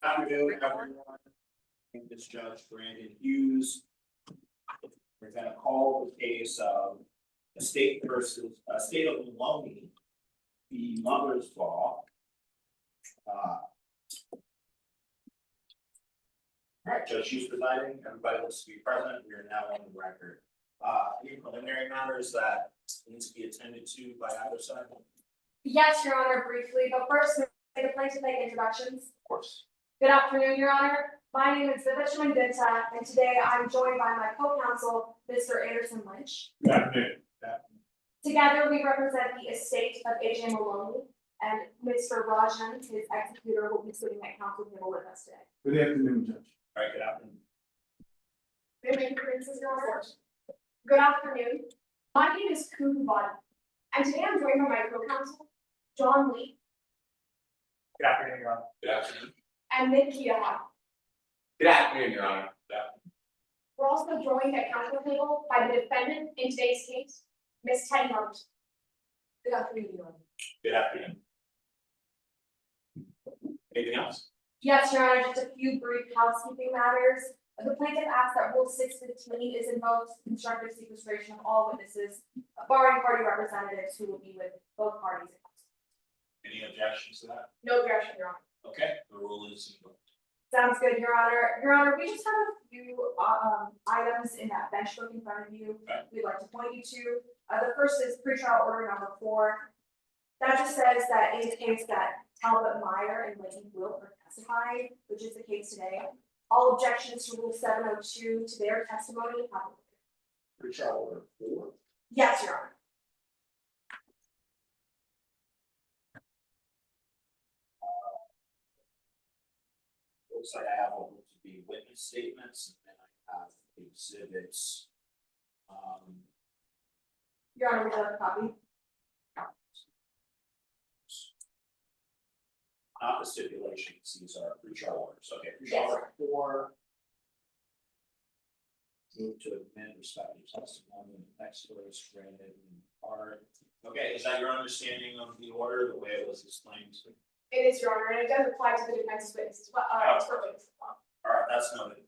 Afternoon, everyone. This Judge Brandon Hughes. We're gonna call the case of the state versus state of Bullie, the mother's law. All right, Judge Hughes presiding. Everybody looks to be present. We are now on the record. Any preliminary matters that need to be attended to by either side? Yes, Your Honor, briefly, but first, I'd like to make introductions. Of course. Good afternoon, Your Honor. My name is Ittycheria, and today I'm joined by my co-counsel, Mr. Anderson Lynch. Good afternoon. Together, we represent the estate of A.J. Maloney, and Mr. Rajan, his executor, will be sitting at council table with us today. Good afternoon, Judge. All right, good afternoon. May I make appearances, Your Honor? Good afternoon. My name is Kuhn Bud, and today I'm joined by my co-counsel, John Lee, Good afternoon, Your Honor. Good afternoon. and Nick Kiaha. Good afternoon, Your Honor. We're also joined at council table by the defendant in today's case, Ms. Teddy Hunt. Good afternoon, Your Honor. Good afternoon. Anything else? Yes, Your Honor, just a few brief housekeeping matters. The plaintiff asks that Rule 615 is invoked to constructive sequestration of all witnesses, barring party representatives who will be with both parties. Any objections to that? No objection, Your Honor. Okay, the rule is invoked. Sounds good, Your Honor. Your Honor, we just have a few items in that bench book in front of you. Okay. We'd like to point you to. The first is pretrial order number 4. That just says that in the case that Talbot Meyer and Lady Wilt are testifying, which is the case today, all objections to Rule 702 to their testimony have. Pretrial order 4. Yes, Your Honor. Looks like I have what look to be witness statements, and then I have exhibits. Your Honor, would you like a copy? Not the stipulations, these are pretrial orders. Okay, pretrial Yes. order 4. Move to admit respective testimony and experts granted in part. Okay, is that your understanding of the order, the way it was explained? It is, Your Honor, and it does apply to the defense witness as well. Expert witness as well. All right, that's noted.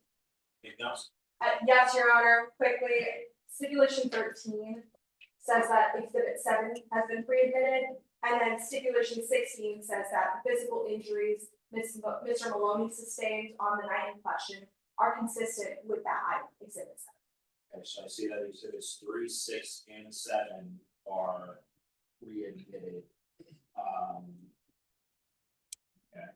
Anything else? Yes, Your Honor, quickly, stipulation 13 says that exhibit 7 has been pre-admitted, and then stipulation 16 says that the physical injuries Mr. Maloney sustained on the night in question are consistent with that item, exhibit 7. Okay, so I see that exhibits 3, 6, and 7 are pre-admitted. Okay.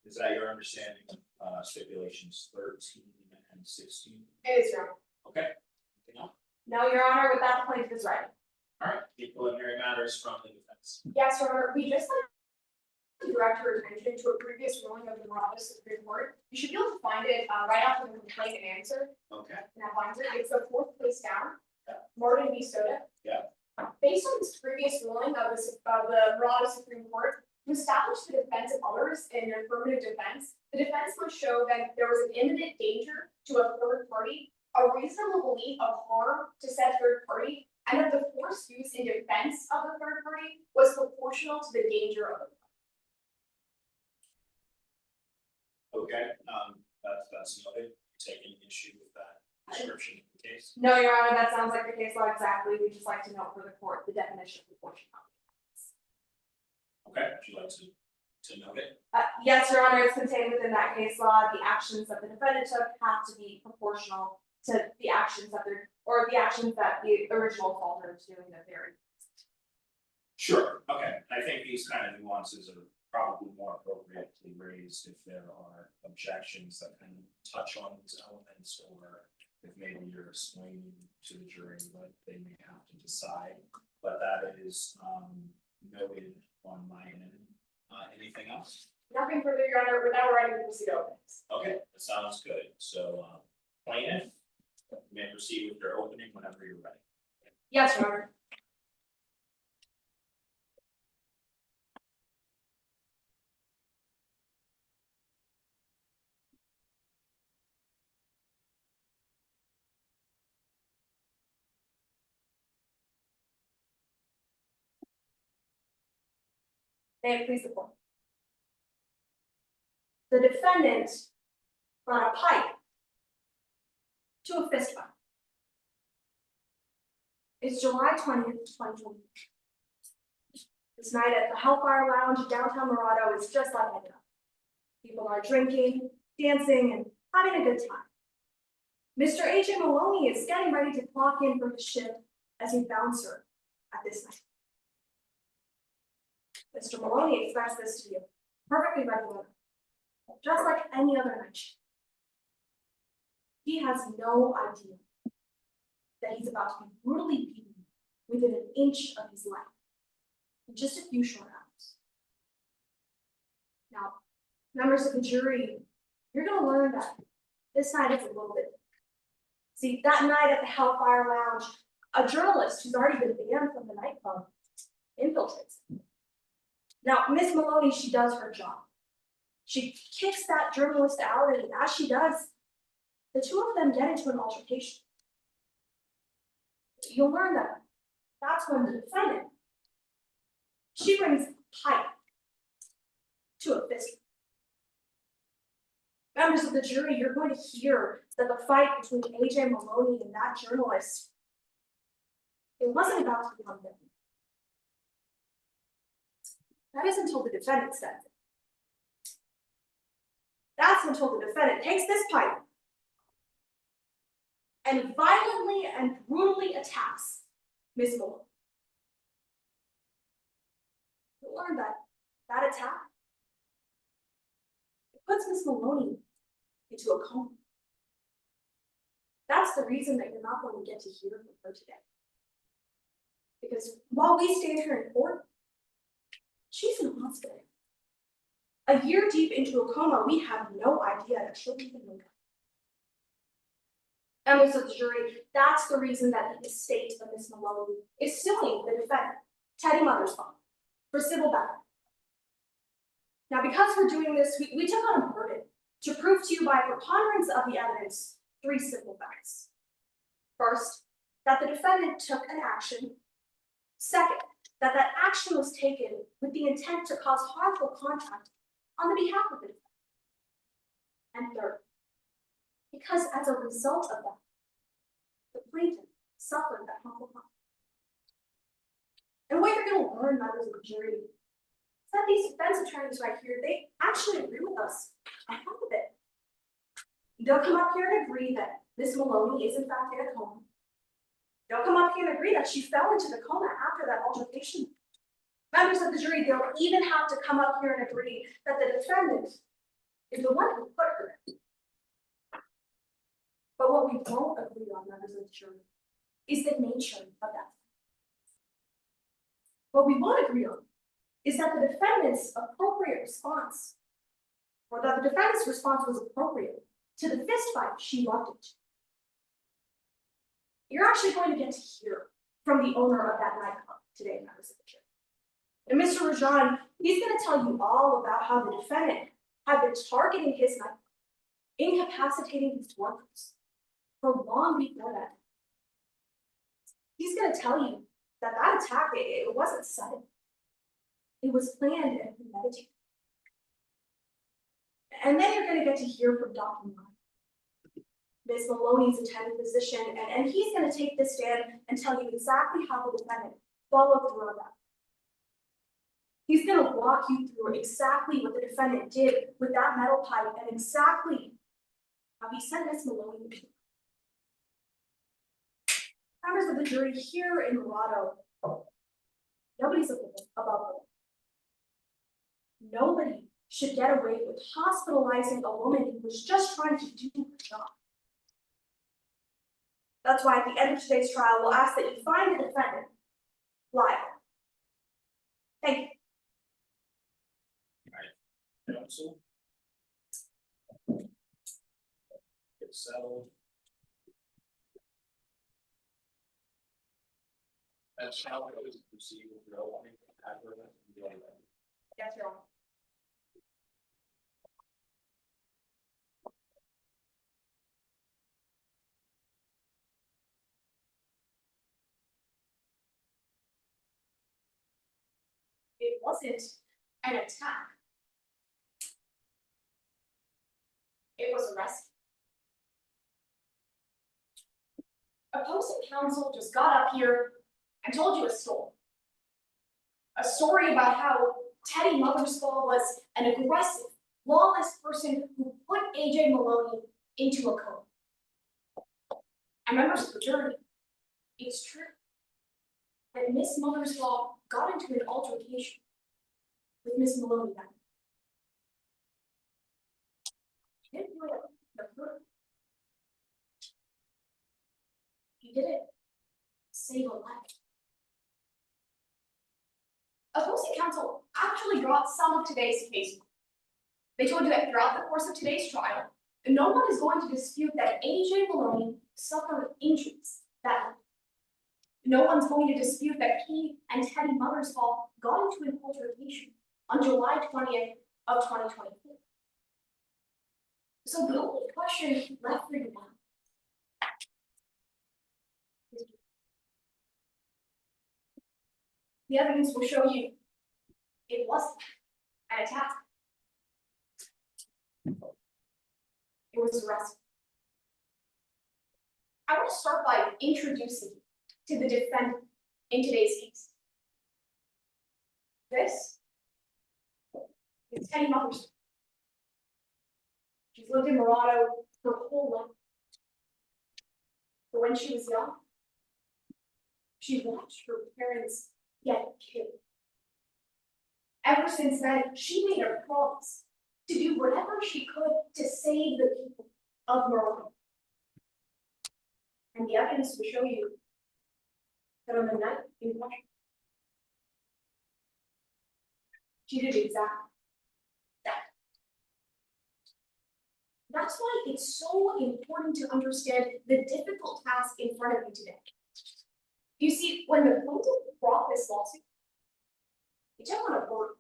Is that your understanding of stipulations 13 and 16? It is, Your Honor. Okay. Anything else? No, Your Honor, with that, the plaintiff is ready. All right, the preliminary matters from the defense. Yes, Your Honor, we just like to direct your attention to a previous ruling of the Supreme Court. You should be able to find it right after the complaint and answer. Okay. And that finds it. It's the 4th place down. Yeah. Morgan v. Soda. Yeah. Based on this previous ruling of the Murata Supreme Court, to establish the defense of others in an affirmative defense, the defense must show that there was an imminent danger to a third party, a reasonable belief of harm to said third party, and that the force used in defense of the third party was proportional to the danger of the Okay, that's noted. Taking issue with that description of the case. No, Your Honor, that sounds like the case law exactly. We just like to note for the court the definition of proportionality. Okay, would you like to note it? Yes, Your Honor, it's contained within that case law. The actions that the defendant took have to be proportional to the actions that the original assaulter is doing that they're. Sure, okay, I think these kind of nuances are probably more appropriately raised if there are objections that kind of touch on these elements, or if maybe you're explaining to the jury what they may have to decide, but that is noted on my end. Anything else? Nothing further, Your Honor. We're now ready to proceed over. Okay, that sounds good. So plaintiff, you may proceed with your opening whenever you're ready. Yes, Your Honor. May it please the court. the defendant brought a pipe to a fist fight. It's July 20th, 2020. This night at the Hellfire Lounge downtown Morado is just like any other. People are drinking, dancing, and having a good time. Mr. A.J. Maloney is getting ready to clock in for his shift as a bouncer at this night. Mr. Maloney expects this to be perfectly regular, just like any other night shift. He has no idea that he's about to be brutally beaten within an inch of his life in just a few short hours. Now, members of the jury, you're going to learn that this night is a little bit. See, that night at the Hellfire Lounge, a journalist who's already been banned from the nightclub infiltrates him. Now, Miss Maloney, she does her job. She kicks that journalist out, and as she does, the two of them get into an altercation. You'll learn that that's when the defendant, she brings a pipe to a fist. Members of the jury, you're going to hear that the fight between A.J. Maloney and that journalist, it wasn't about to become deadly. That is until the defendant says it. That's until the defendant takes this pipe and violently and brutally attacks Miss Maloney. You'll learn that that attack, it puts Miss Maloney into a coma. That's the reason that you're not going to get to hear from her today. Because while we stand here in court, she's in hospital. A year deep into a coma, we have no idea that she'll even wake up. Members of the jury, that's the reason that the estate of Miss Maloney is suing the defendant, Teddy Mothersbaugh, for civil battery. Now, because we're doing this, we took on a burden to prove to you by preponderance of the evidence 3 simple facts. First, that the defendant took an action. Second, that that action was taken with the intent to cause harmful contact on the behalf of the defendant. And third, because as a result of that, the plaintiff suffered that harmful contact. And what you're going to learn, members of the jury, is that these defense attorneys right here, they actually agree with us on half of it. They'll come up here and agree that Miss Maloney is in fact in a coma. They'll come up here and agree that she fell into the coma after that altercation. Members of the jury, they'll even have to come up here and agree that the defendant is the one who put her in. But what we won't agree on, members of the jury, is the nature of that. What we won't agree on is that the defendant's appropriate response, or that the defendant's response was appropriate to the fist fight she loved it. You're actually going to get to hear from the owner of that nightclub today, members of the jury. And Mr. Rajan, he's going to tell you all about how the defendant had been targeting his nightclub, incapacitating his workers for long before that. He's going to tell you that that attack, it wasn't sudden. It was planned and premeditated. And then you're going to get to hear from Dr. Nye, Ms. Maloney's attending physician, and he's going to take this stand and tell you exactly how the defendant followed through on that. He's going to walk you through exactly what the defendant did with that metal pipe and exactly how he sent Ms. Maloney to. Members of the jury, here in Morado, nobody's above the law. Nobody should get away with hospitalizing a woman who was just trying to do her job. That's why at the end of today's trial, we'll ask that you find the defendant liable. Thank you. Counsel. Get settled. That's how it is proceed with your own advertisement. Yes, Your Honor. It wasn't an attack. it was arrested. Opposing counsel just got up here and told you a story. A story about how Teddy Mothersbaugh was an aggressive, lawless person who put AJ Maloney into a coma. And members of the jury, it's true that Miss Mothersbaugh got into an altercation with Miss Maloney that night. She didn't do it the murder. He did it to save a life. Opposing counsel actually brought some of today's case. They told you that throughout the course of today's trial, no one is going to dispute that AJ Maloney suffered injuries that night. No one's going to dispute that he and Teddy Mothersbaugh got into an altercation on July 20th of 2024. So the only question left for you now is the evidence will show you it wasn't an attack. It was arrested. I want to start by introducing you to the defendant in today's case. This is Teddy Mothersbaugh. She's lived in Morado her whole life. But when she was young, she watched her parents get killed. Ever since then, she made a promise to do whatever she could to save the people of Morado. And the evidence will show you that on the night in question, she did exactly that. That's why it's so important to understand the difficult task in front of you today. You see, when the plaintiff brought this lawsuit, they took on a burden.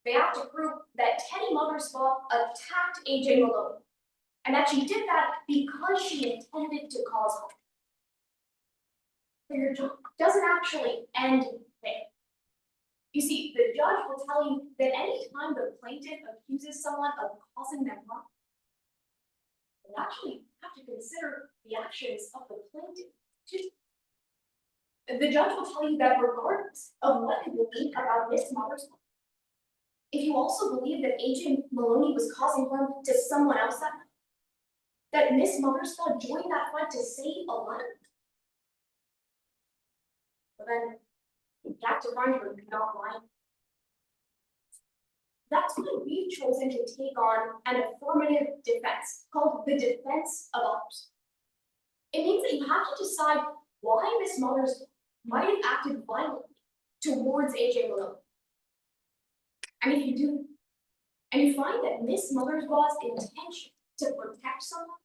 They have to prove that Teddy Mothersbaugh attacked AJ Maloney, and that she did that because she intended to cause harm. But your job doesn't actually end there. You see, the judge will tell you that any time the plaintiff accuses someone of causing them harm, they actually have to consider the actions of the plaintiff too. The judge will tell you that regardless of what you believe about Miss Mothersbaugh, if you also believe that AJ Maloney was causing harm to someone else that night, that Miss Mothersbaugh joined that fight to save a life, but then you have to find her not lying. That's why we've chosen to take on an affirmative defense called the defense of others. It means that you have to decide why Miss Mothersbaugh might have acted violently towards AJ Maloney. And if you do, and you find that Miss Mothersbaugh's intention to protect someone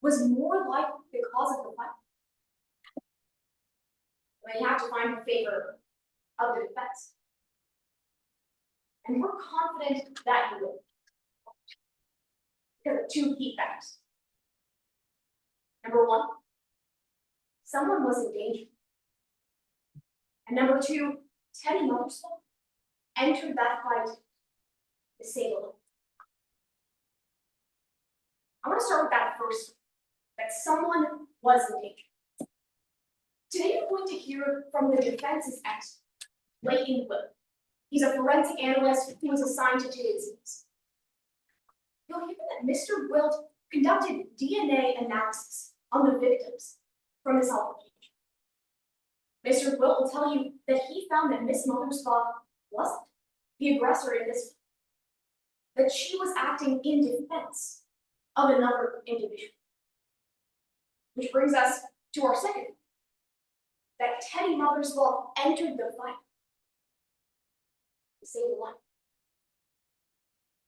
was more likely the cause of the fight, then you have to find in favor of the defense. And we're confident that you will. Because of two key factors. Number one, someone was in danger. And number two, Teddy Mothersbaugh entered that fight to save a life. I want to start with that first, that someone was in danger. Today you're going to hear from the defense's expert, Layton Will. He's a forensic analyst who was assigned to today's case. You'll hear that Mr. Wilt conducted DNA analysis on the victims from this altercation. Mr. Wilt will tell you that he found that Miss Mothersbaugh wasn't the aggressor in this fight, that she was acting in defense of another individual. Which brings us to our second, that Teddy Mothersbaugh entered the fight to save a life.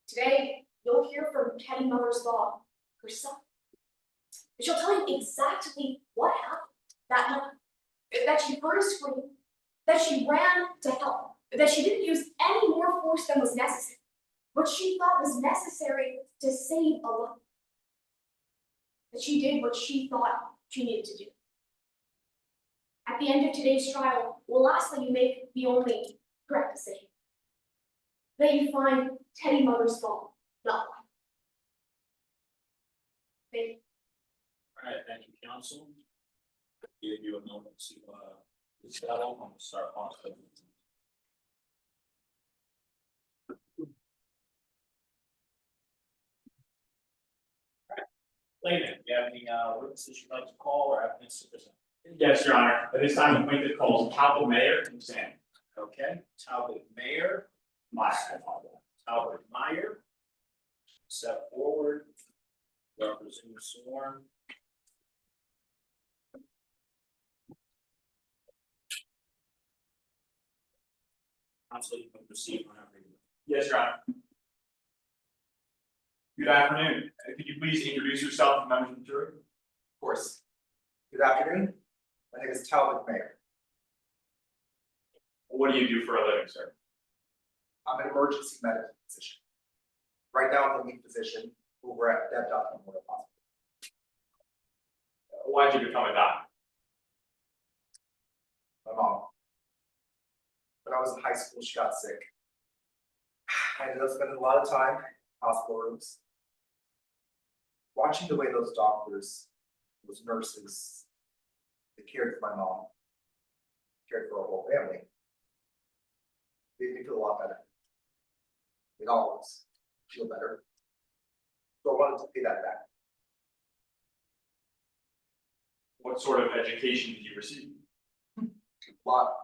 Today, you'll hear from Teddy Mothersbaugh herself. She'll tell you exactly what happened that night, that she heard a scream, that she ran to help, that she didn't use any more force than was necessary, what she thought was necessary to save a life, that she did what she thought she needed to do. At the end of today's trial, we'll ask that you make the only correct decision, that you find Teddy Mothersbaugh not lying. Thank you, counsel. Give you a moment to, settle. I'm gonna start on. Layman, do you have any, witnesses you'd like to call or evidence to present? Yes, Your Honor. At this time, I'm going to call Talbot Mayor and Sam. Okay, Talbot Mayor. Talbot Meyer. Step forward. Representative sworn. Counsel, you can proceed whenever you're ready. Yes, Your Honor. Good afternoon. Could you please introduce yourself to members of the jury? Of course. Good afternoon. My name is Talbot Mayer. What do you do for a living, sir? I'm an emergency medical physician. Right now, I'm the lead physician over at Deb Memorial Hospital. Why did you become a doctor? My mom. When I was in high school, she got sick. I ended up spending a lot of time in hospital rooms, watching the way those doctors, those nurses, they cared for my mom, cared for our whole family. Made me feel a lot better. It always feel better. So I wanted to pay that back. What sort of education did you receive? A lot.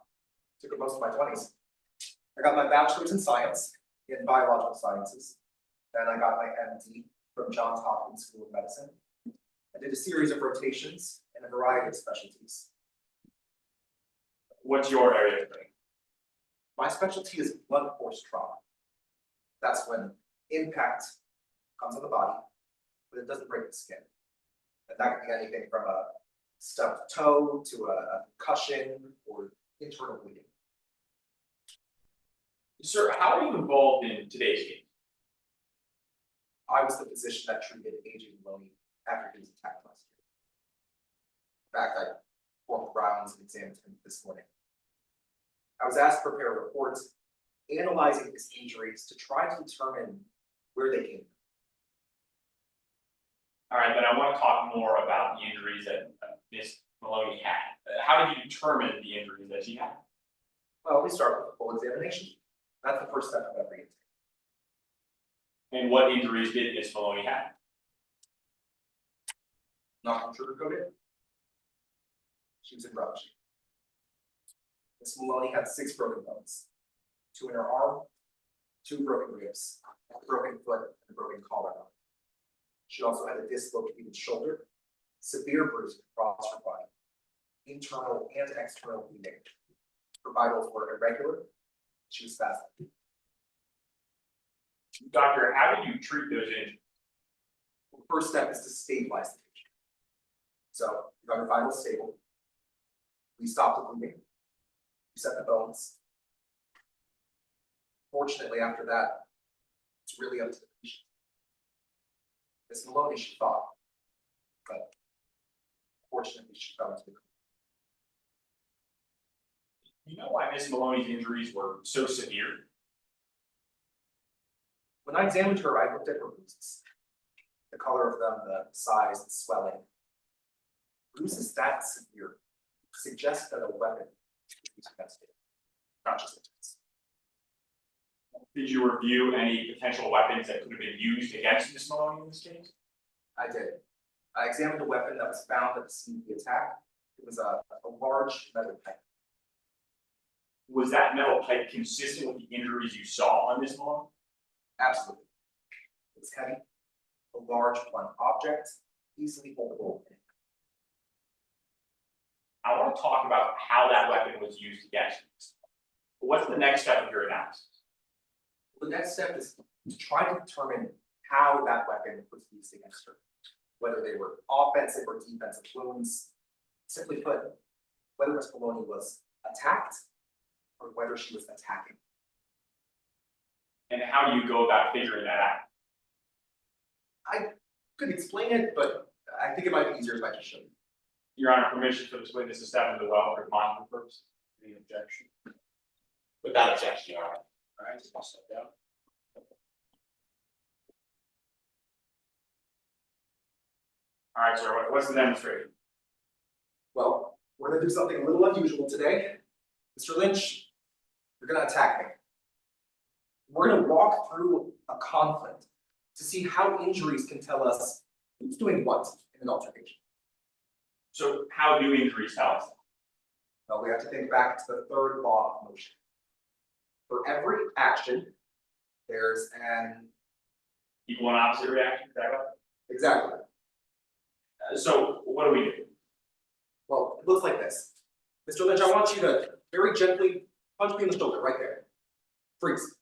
Took up most of my 20s. I got my bachelor's in science, in biological sciences. Then I got my MD from Johns Hopkins School of Medicine. I did a series of rotations in a variety of specialties. What's your area of training? My specialty is blunt force trauma. That's when impact comes on the body, but it doesn't break the skin. And that can be anything from a stubbed toe to a concussion or internal bleeding. Sir, how are you involved in today's case? I was the physician that treated Agent Bullie after he was attacked last year. In fact, I performed rounds and examined him this morning. I was asked to prepare reports analyzing his injuries to try to determine where they came from. All right, then I want to talk more about the injuries that Ms. Maloney had. How did you determine the injuries that she had? Well, we start with a full examination. That's the first step of every intake. And what injuries did Ms. Maloney have? Not gonna sugarcoat it. She was in rough shape. Ms. Maloney had 6 broken bones, 2 in her arm, 2 broken ribs, a broken foot, and a broken collarbone. She also had a dislocated shoulder, severe bruising across her body, internal and external bleeding. Her vitals were irregular. She was spastic. Doctor, how did you treat those injuries? The first step is to stabilize the patient. So we got her vitals stable. We stopped the bleeding. We set the bones. Fortunately, after that, it's really up to the patient. Ms. Maloney, she fought, but fortunately, she fell into the coma. You know why Ms. Maloney's injuries were so severe? When I examined her, I looked at her bruises. The color of them, the size, the swelling. Bruises that severe suggest that a weapon was against it, not just a defense. Did you review any potential weapons that could have been used against Ms. Maloney in this case? I did. I examined a weapon that was found at the scene of the attack. It was a large metal pipe. Was that metal pipe consistent with the injuries you saw on Ms. Maloney? Absolutely. It was heavy, a large blunt object, easily holdable. I want to talk about how that weapon was used against you. What's the next step of your analysis? The next step is to try to determine how that weapon was used against her, whether they were offensive or defensive wounds. Simply put, whether Ms. Maloney was attacked or whether she was attacking. And how do you go about figuring that out? I could explain it, but I think it might be easier if I just show you. Your Honor, permission for this witness to step into the well for monitoring purposes? Any objection? Without objection, Your Honor. All right, I'll step down. Alright, sir, what's the demonstration? Well, we're gonna do something a little unusual today. Mr. Lynch, you're gonna attack me. We're gonna walk through a conflict to see how injuries can tell us who's doing what in an altercation. So how do injuries tell us? Now we have to think back to the third law of motion. For every action, there's an Equal and opposite reaction, is that right? exactly. So what do we do? Well, it looks like this. Mr. Lynch, I want you to very gently punch me in the shoulder right there. Freeze.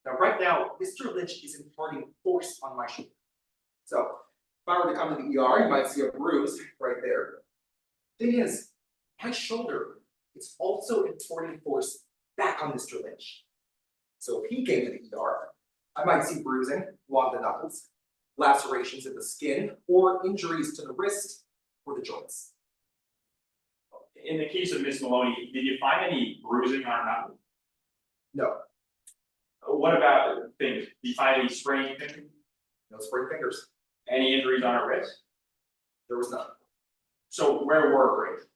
Now, right now, Mr. Lynch is imparting force on my shoulder. So, if I were to come to the ER, you might see a bruise right there. Thing is, my shoulder is also imparting force back on Mr. Lynch. So if he came to the ER, I might see bruising along the knuckles, lacerations in the skin, or injuries to the wrist or the joints. In the case of Miss Maloney, did you find any bruising on her knuckle? No, What about fingers? Did you find any sprained fingers? no sprained fingers. Any injuries on her wrist? There was none. So where were her injuries?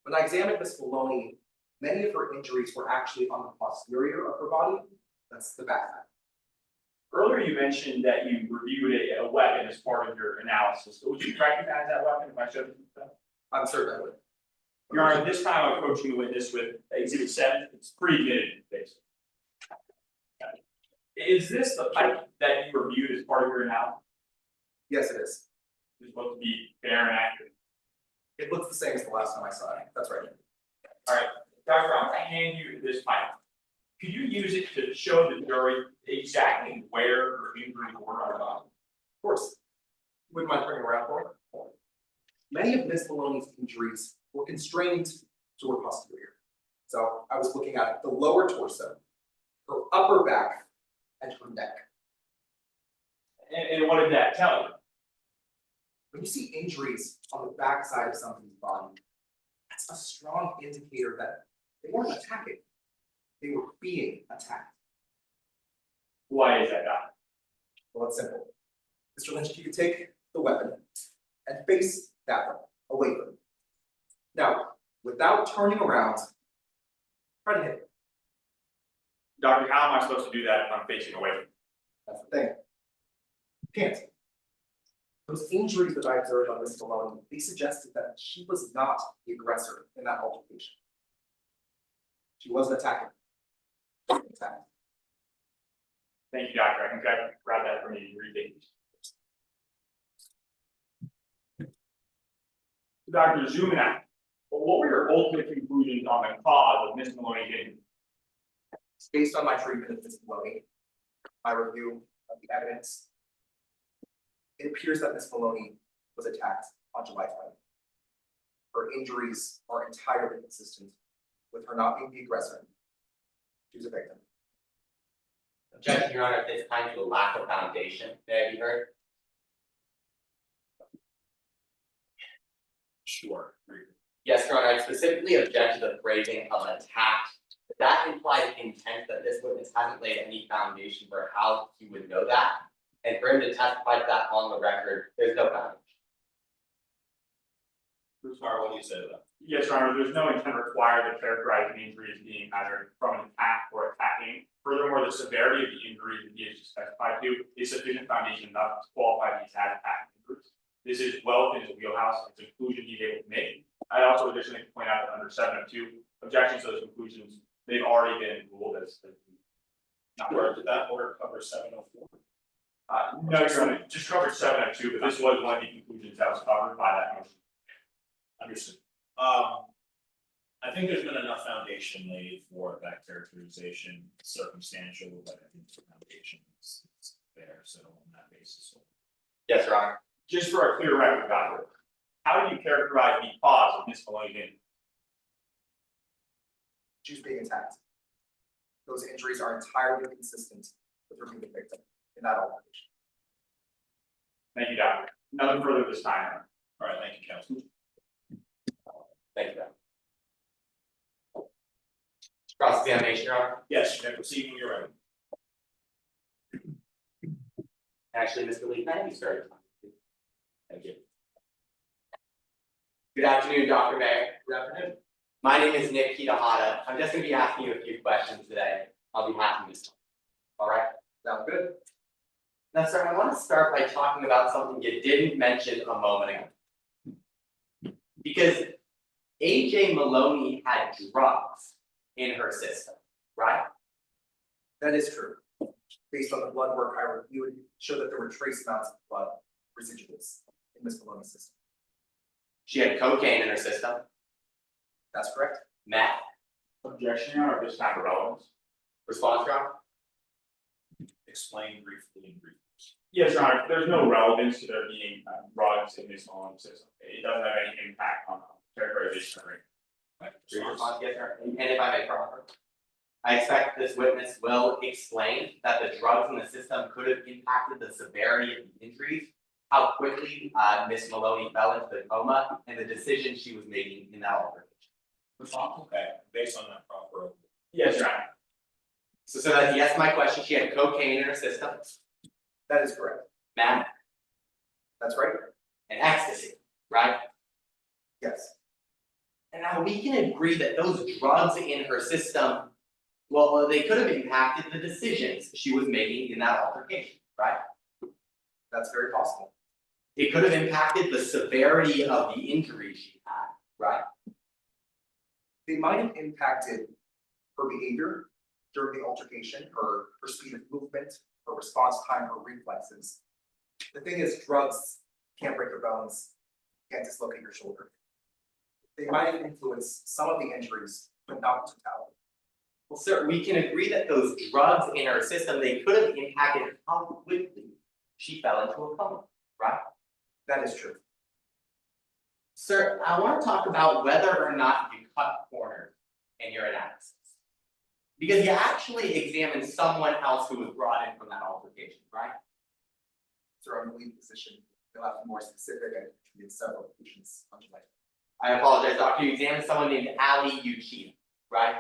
When I examined Miss Maloney, many of her injuries were actually on the posterior of her body. That's the back. Earlier you mentioned that you reviewed a weapon as part of your analysis. Would you recognize that weapon if I showed you? I'm certain I would. Your Honor, this time I'm approaching the witness with exhibit 7. It's pretty good, basically. Is this the pipe that you reviewed as part of your analysis? Yes, it is. Is supposed to be fair and accurate. It looks the same as the last time I saw it. That's right. Doctor, I'm gonna hand you this pipe. Could you use it to show the jury exactly where her injuries were on the body? Of course. Wouldn't mind bringing around for it. Many of Miss Maloney's injuries were constrained to her posterior. So I was looking at the lower torso, her upper back, and her neck. And what did that tell you? When you see injuries on the backside of somebody's body, that's a strong indicator that they weren't attacking. They were being attacked. Why is that, Doctor? Well, it's simple. Mr. Lynch, if you could take the weapon and face that way, away from it. Now, without turning around, try to hit it. Doctor, how am I supposed to do that if I'm facing away from you? That's the thing. You can't. Those injuries that I observed on Miss Maloney, they suggested that she was not the aggressor in that altercation. She wasn't attacking. She was attacked. Thank you, Doctor. I can grab that from you and read it. Doctor, zooming out. What were your ultimate conclusions on the cause of Miss Maloney's injury? Based on my treatment of Miss Maloney, my review of the evidence, it appears that Miss Maloney was attacked on July 20th. Her injuries are entirely consistent with her not being the aggressor. She was a victim. Objection, Your Honor, at this time to a lack of foundation, may I be heard? Sure. Yes, Your Honor, I specifically object to the phrasing of attack. That implies intent that this witness hasn't laid any foundation for how he would know that. And for him to testify to that on the record, there's no foundation. Sorry, what do you say to that? Yes, Your Honor, there's no intent required to characterize an injury as being either from an attack or attacking. Furthermore, the severity of the injury that he has just testified to is sufficient foundation enough to qualify these as attacking injuries. This is well within his wheelhouse. It's a conclusion he's able to make. I'd also additionally point out that under 702, objections to those conclusions, they've already been ruled as not Where did that order cover 704? no, Your Honor, just covered 702, but this was one of the conclusions that was covered by that motion. Understood. I think there's been enough foundation laid for that characterization, circumstantial, but I think the foundation is there, so on that basis. Yes, Your Honor. Just for a clear record, Doctor, how do you characterize the cause of Miss Maloney's injury? She was being attacked. Those injuries are entirely consistent with her being a victim in that altercation. Thank you, Doctor. Nothing further this time. All right, thank you, counsel. Thank you. Cross-examination, Your Honor. Yes, you may proceed when you're ready. Actually, Mr. Lee, can I have you start? Thank you. Good afternoon, Dr. Mayor. Good afternoon. My name is Nick Kitahata. I'm just gonna be asking you a few questions today. I'll be happy to. All right? Sounds good. Now, sir, I want to start by talking about something you didn't mention a moment ago. Because AJ Maloney had drugs in her system, right? That is true. Based on the blood work I reviewed, it showed that there were trace amounts of blood residuals in Miss Maloney's system. She had cocaine in her system, That's correct. meth, Objection, Your Honor, this time relevance. response, Your Honor? Explain briefly and briefly. Yes, Your Honor, there's no relevance to there being drugs in this Malone system. It doesn't have any impact on characterization or anything. Your response, yes, sir. And if I may proper. I expect this witness will explain that the drugs in the system could have impacted the severity of the injuries, how quickly Miss Maloney fell into the coma, and the decision she was making in that altercation. Response, okay, based on that proper. Yes, Your Honor. So that yes, my question, she had cocaine in her system, That is correct. meth, That's right. and ecstasy, right? Yes. And now we can agree that those drugs in her system, well, they could have impacted the decisions she was making in that altercation, right? That's very possible. It could have impacted the severity of the injury she had, right? They might have impacted her behavior during the altercation, her speed of movement, her response time, her reflexes. The thing is, drugs can't break your bones, can't dislocate your shoulder. They might have influenced some of the injuries, but not the totality. Well, sir, we can agree that those drugs in her system, they could have impacted how quickly she fell into a coma, right? That is true. Sir, I want to talk about whether or not you cut corners in your analysis. Because you actually examined someone else who was brought in from that altercation, right? So I'm in the lead position, they'll have to be more specific, I treated several patients on July. I apologize, doctor, you examined someone named Ali Uchida, right?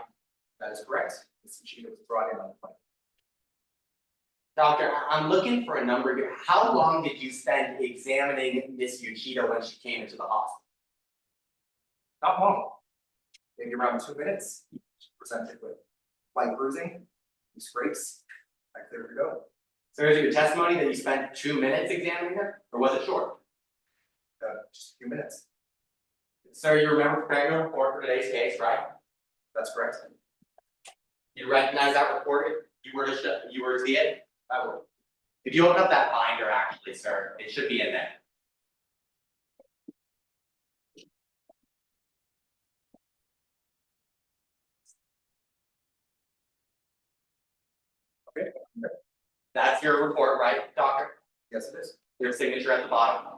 That is correct. Ms. Uchida was brought in on the plane. Doctor, I'm looking for a number here. How long did you spend examining Miss Uchida when she came into the hospital? Not long. Maybe around 2 minutes. She presented with light bruising, scrapes, I cleared to go. So is your testimony that you spent 2 minutes examining her, or was it short? Just a few minutes. Sir, you remember preparing a report for today's case, right? That's correct. You recognize that report? You were to see it? I will. If you open up that binder, actually, sir, it should be in there. Okay. That's your report, right, doctor? Yes, it is. Your signature at the bottom.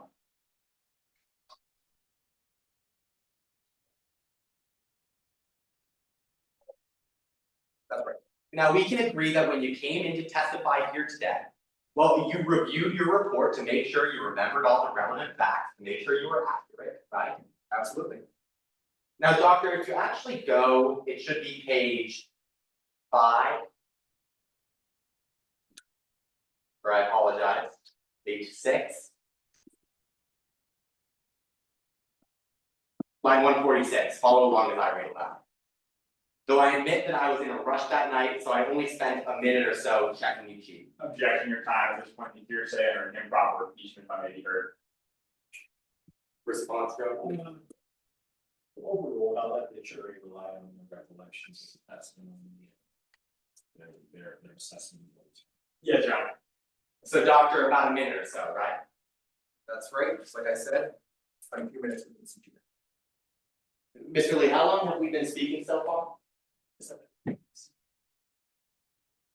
That's right. Now, we can agree that when you came in to testify here today, well, you reviewed your report to make sure you remembered all the relevant facts, to make sure you were accurate, right? Absolutely. Now, doctor, if you actually go, it should be page 5. Or I apologize, page 6. Line 146, follow along as I read aloud. Though I admit that I was in a rush that night, so I only spent a minute or so checking each sheet. Objection, Your time, at this point, the hearsay or an improper impeachment may be heard. Response, go. Overall, I'll let the jury rely on the recollections of the testimony. Their assessment. Yes, Your Honor. So doctor, about a minute or so, right? That's right. Just like I said, spent a few minutes with Ms. Uchida. Mr. Lee, how long have we been speaking so far?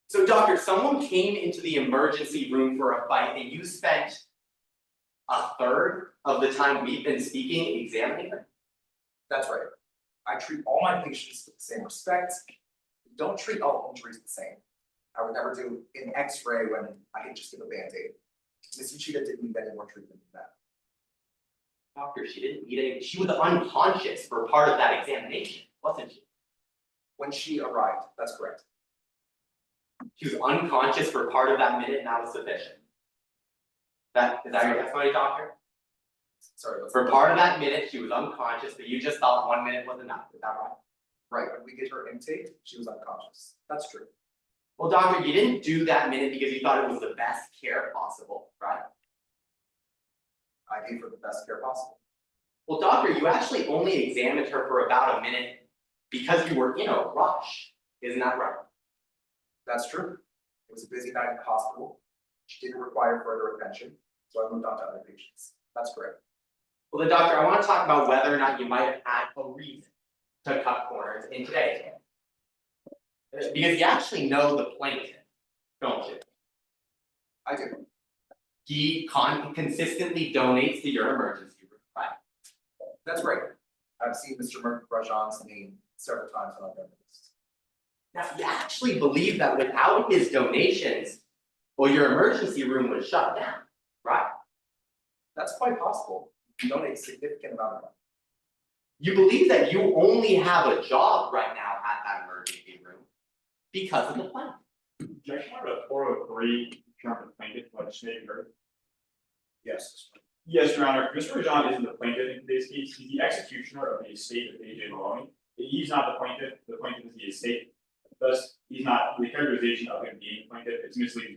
So doctor, someone came into the emergency room for a fight and you spent a third of the time we've been speaking examining her? That's right. I treat all my patients with the same respect. Don't treat all injuries the same. I would never do an X-ray when I could just give a Band-Aid. Ms. Uchida didn't need any more treatment than that. Doctor, she didn't need any, she was unconscious for part of that examination, wasn't she? When she arrived, that's correct. She was unconscious for part of that minute and that was sufficient. Is that your testimony, doctor? Sorry, what's For part of that minute, she was unconscious, but you just thought 1 minute was enough, is that right? Right, when we get her intake, she was unconscious. That's true. Well, doctor, you didn't do that minute because you thought it was the best care possible, right? I gave her the best care possible. Well, doctor, you actually only examined her for about a minute because you were in a rush, isn't that right? That's true. It was a busy night in the hospital. She didn't require further attention, so I moved on to other patients. That's correct. Well, then, doctor, I want to talk about whether or not you might have had a reason to cut corners in today's case. Because you actually know the plaintiff, don't you? I do. He consistently donates to your emergency room, right? That's right. I've seen Mr. Rajan's name several times on other lists. Now, you actually believe that without his donations, well, your emergency room was shut down, right? That's quite possible. You donate a significant amount of money. You believe that you only have a job right now at that emergency room because of the plan. Objection order 403, term of plaintiff, legislative heard. Yes. Yes, Your Honor, Mr. Rajan isn't the plaintiff in today's case, he's the executioner of the estate of AJ Maloney. He's not the plaintiff is the estate. Thus, he's not, the characterization of him being plaintiff, it's misleading.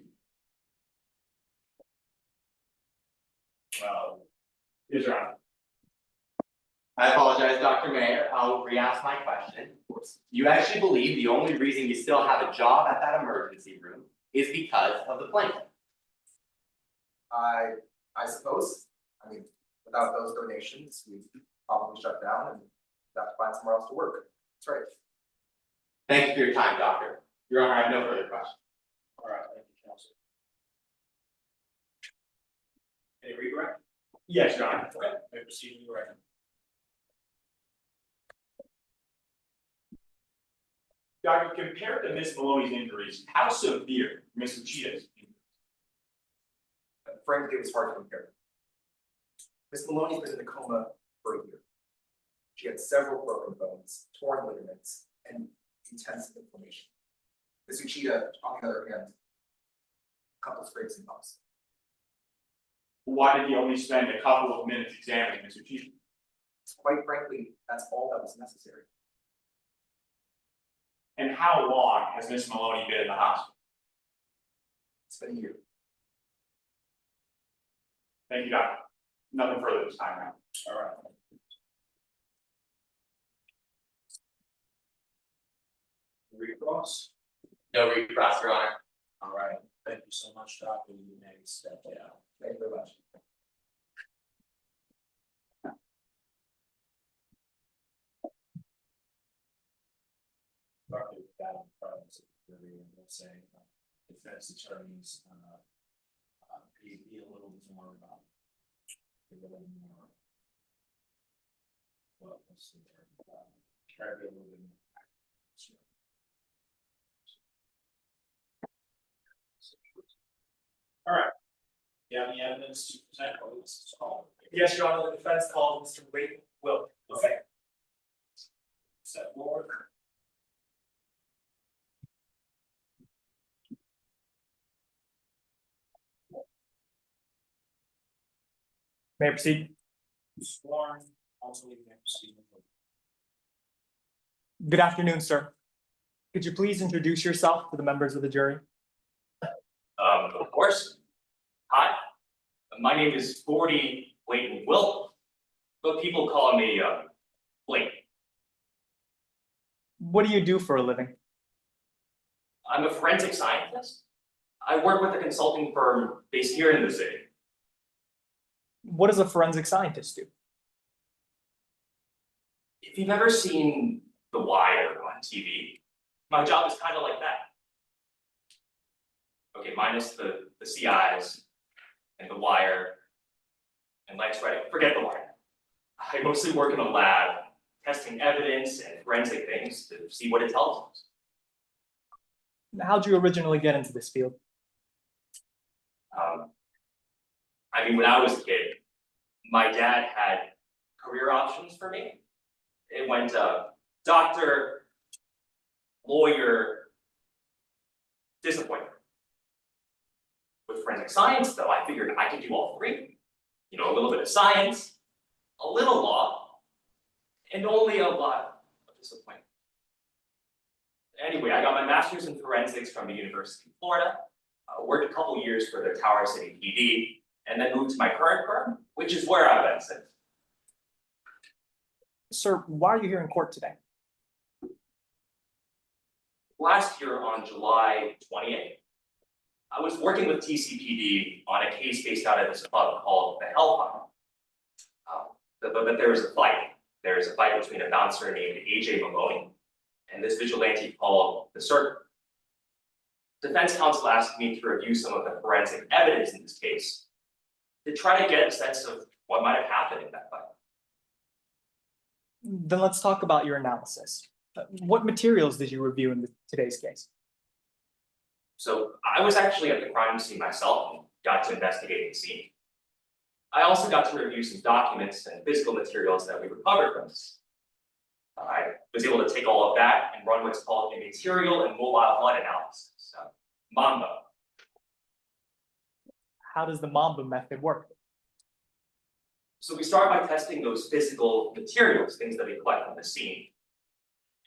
Yes, Your Honor. I apologize, Dr. Mayer, I'll re-ask my question. You actually believe the only reason you still have a job at that emergency room is because of the plaintiff? I suppose. I mean, without those donations, we'd probably shut down and have to find somewhere else to work. That's right. Thank you for your time, doctor. Your Honor, I have no further questions. All right, thank you, counsel. Any redirect? Yes, Your Honor. Okay, may proceed when you're ready. Doctor, compared to Miss Maloney's injuries, how severe Miss Uchiha's injuries? Frankly, it was hard to compare. Miss Maloney's been in a coma for a year. She had several broken bones, torn ligaments, and intense inflammation. Miss Uchiha, on the other hand, a couple scrapes and bumps. Why did he only spend a couple of minutes examining Miss Uchiha? Quite frankly, that's all that was necessary. And how long has Miss Maloney been in the hospital? It's been a year. Thank you, doctor. Nothing further this time around. All right. Recross. No recross, Your Honor. All right, thank you so much, doctor. You may step down. Thank you very much. Doctor, with that in front of us, and we'll say, defense attorneys, be a little bit more about. A little more. Well, let's see there, try to be a little bit more. All right. You have any evidence to present, or this is all? Yes, Your Honor, the defense called Mr. Will. Okay. Step forward. May I proceed? Sworn, also you may proceed. Good afternoon, sir. Could you please introduce yourself to the members of the jury? Of course. Hi, my name is Gordy Layton Wilt, but people call me Blake. What do you do for a living? I'm a forensic scientist. I work with a consulting firm based here in the city. What does a forensic scientist do? If you've ever seen The Wire on TV, my job is kind of like that. Okay, minus the CIs and The Wire and Lex Writing. Forget The Wire. I mostly work in a lab, testing evidence and forensic things to see what it tells us. How'd you originally get into this field? I mean, when I was a kid, my dad had career options for me. It went doctor, lawyer, disappointment. With forensic science, though, I figured I could do all three. You know, a little bit of science, a little law, and only a lot of disappointment. Anyway, I got my master's in forensics from the University of Florida, worked a couple years for the Tower City PD, and then moved to my current firm, which is where I've been since. Sir, why are you here in court today? Last year on July 28th, I was working with TCPD on a case based out of this club called the Hellfire. But there was a fight. There was a fight between a bouncer named AJ Maloney and this vigilante called the Circle. Defense counsel asked me to review some of the forensic evidence in this case to try to get a sense of what might have happened in that fight. Then let's talk about your analysis. What materials did you review in today's case? So I was actually at the crime scene myself and got to investigate the scene. I also got to review some documents and physical materials that we recovered from this. I was able to take all of that and run what's called a material and mobile blood analysis, MAMBA. How does the Mamba method work? So we start by testing those physical materials, things that we collect from the scene.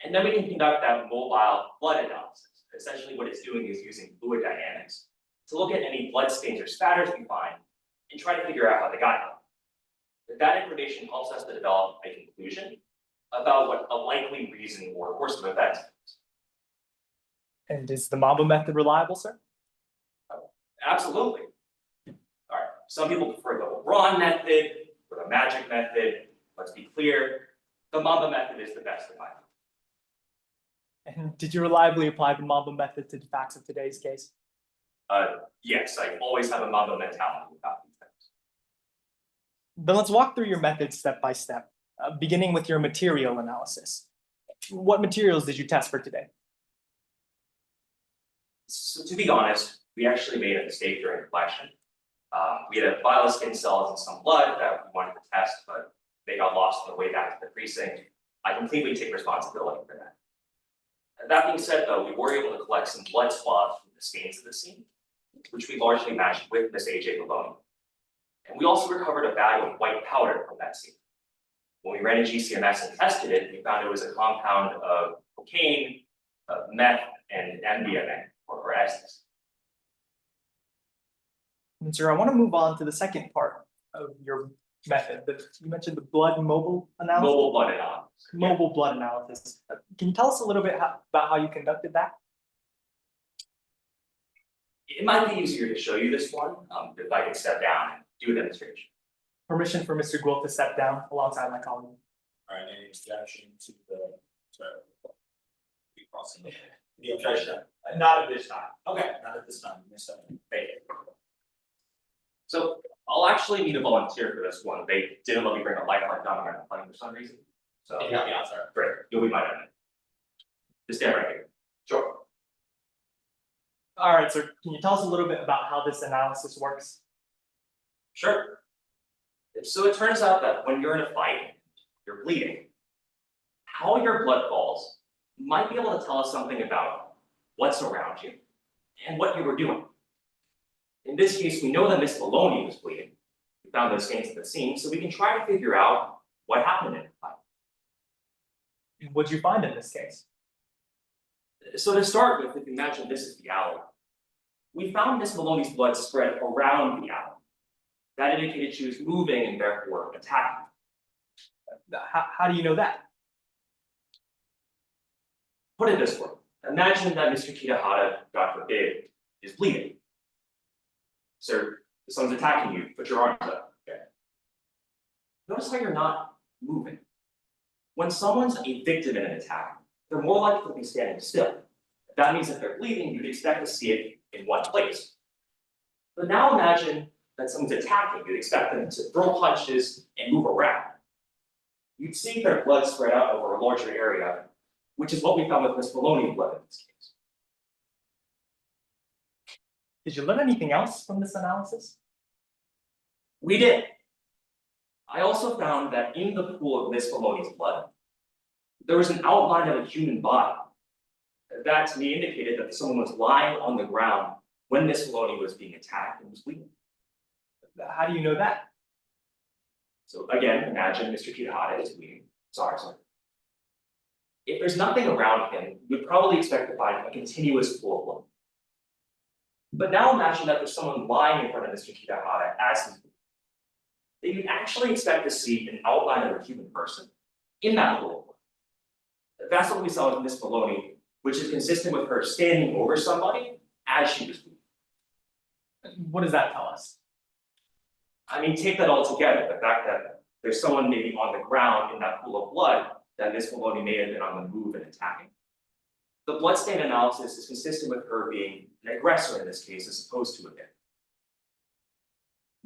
And then we can conduct that mobile blood analysis. Essentially what it's doing is using fluid dynamics to look at any blood stains or spatters we find and try to figure out how they got there. That information helps us to develop a conclusion about what a likely reason or course of events is. And is the Mamba method reliable, sir? Absolutely. All right, some people prefer the Braun method or the magic method. Let's be clear, the Mamba method is the best in my opinion. And did you reliably apply the Mamba method to the facts of today's case? Yes, I always have a Mamba mentality about these things. Then let's walk through your method step by step, beginning with your material analysis. What materials did you test for today? So to be honest, we actually made a mistake during collection. We had a pile of skin cells and some blood that we wanted to test, but they got lost on the way back to the precinct. I completely take responsibility for that. That being said, though, we were able to collect some blood swabs from the stains of the scene, which we largely matched with Miss AJ Maloney. And we also recovered a bag of white powder from that scene. When we ran a GCMS and tested it, we found it was a compound of cocaine, meth, and MDMA, or ecstasy. And sir, I want to move on to the second part of your method. You mentioned the blood mobile analysis. Mobile blood analysis. Mobile blood analysis. Can you tell us a little bit about how you conducted that? It might be easier to show you this one, if I can step down and do a demonstration. Permission for Mr. Gwilt to step down alongside my colleague. All right, any objection to the, be crossing the objection? Not at this time. Okay, not at this time, Miss Stephanie. Thank you. So I'll actually need a volunteer for this one. They didn't let me bring a lifeline down on my plane for some reason. So Yeah, sorry. great, you'll be my man. Just stand right here. Sure. All right, sir, can you tell us a little bit about how this analysis works? Sure. So it turns out that when you're in a fight, you're bleeding, how your blood falls might be able to tell us something about what's around you and what you were doing. In this case, we know that Miss Maloney was bleeding. We found those stains at the scene, so we can try to figure out what happened in the fight. What'd you find in this case? So to start with, if you imagine this is the alley, we found Miss Maloney's blood spread around the alley. That indicated she was moving and therefore attacking. How do you know that? Put it this way, imagine that Mr. Kitahara, God forbid, is bleeding. Sir, someone's attacking you, put your arms up, okay? Notice how you're not moving. When someone's a victim in an attack, they're more likely to be standing still. That means if they're bleeding, you'd expect to see it in one place. But now imagine that someone's attacking, you'd expect them to throw punches and move around. You'd see their blood spread out over a larger area, which is what we found with Miss Maloney's blood in this case. Did you learn anything else from this analysis? We did. I also found that in the pool of Miss Maloney's blood, there was an outline of a human body. That to me indicated that someone was lying on the ground when Miss Maloney was being attacked and was bleeding. How do you know that? So again, imagine Mr. Kitahara is bleeding, sorry. If there's nothing around him, you would probably expect to find a continuous pool of blood. But now imagine that there's someone lying in front of Mr. Kitahara as he's bleeding. Then you'd actually expect to see an outline of a human person in that pool of blood. That's what we saw with Miss Maloney, which is consistent with her standing over somebody as she was bleeding. What does that tell us? I mean, take that all together, the fact that there's someone maybe on the ground in that pool of blood, that Miss Maloney may have been on the move and attacking. The bloodstain analysis is consistent with her being an aggressor in this case as opposed to a victim.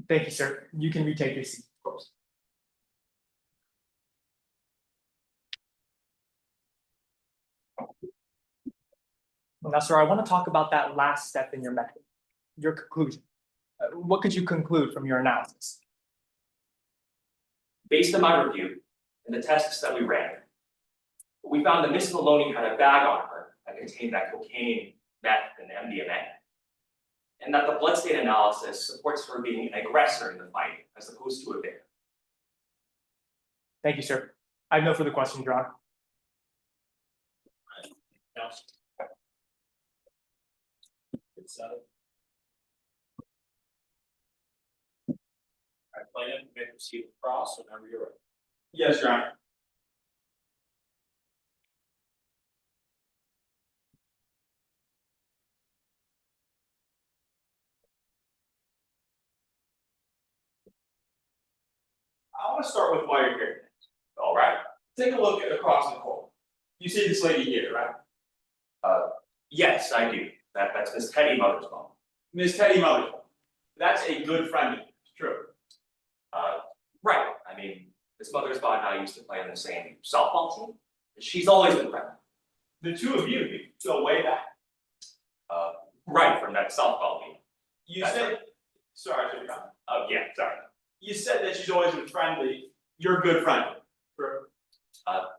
Thank you, sir. You can retake your seat. Of course. Now, sir, I want to talk about that last step in your method, your conclusion. What could you conclude from your analysis? Based on my review and the tests that we ran, we found that Miss Maloney had a bag on her that contained that cocaine, meth, and MDMA. And that the bloodstain analysis supports her being an aggressor in the fight as opposed to a victim. Thank you, sir. I have no further questions, Your Honor. I plan to make proceed across whenever you're ready. Yes, Your Honor. I want to start with why you're here. All right, take a look at across the court. You see this lady here, right? Yes, I do. That's Miss Teddy Mothersbaugh. Miss Teddy Mothersbaugh. That's a good friend of yours, true. Right. I mean, Miss Mothersbaugh and I used to play on the same softball team. She's always been friendly. The two of you go way back. Right, from that softball team. You That's said, right. sorry, I should have gone. Oh, yeah, sorry. You said that she's always been friendly. You're a good friend. True.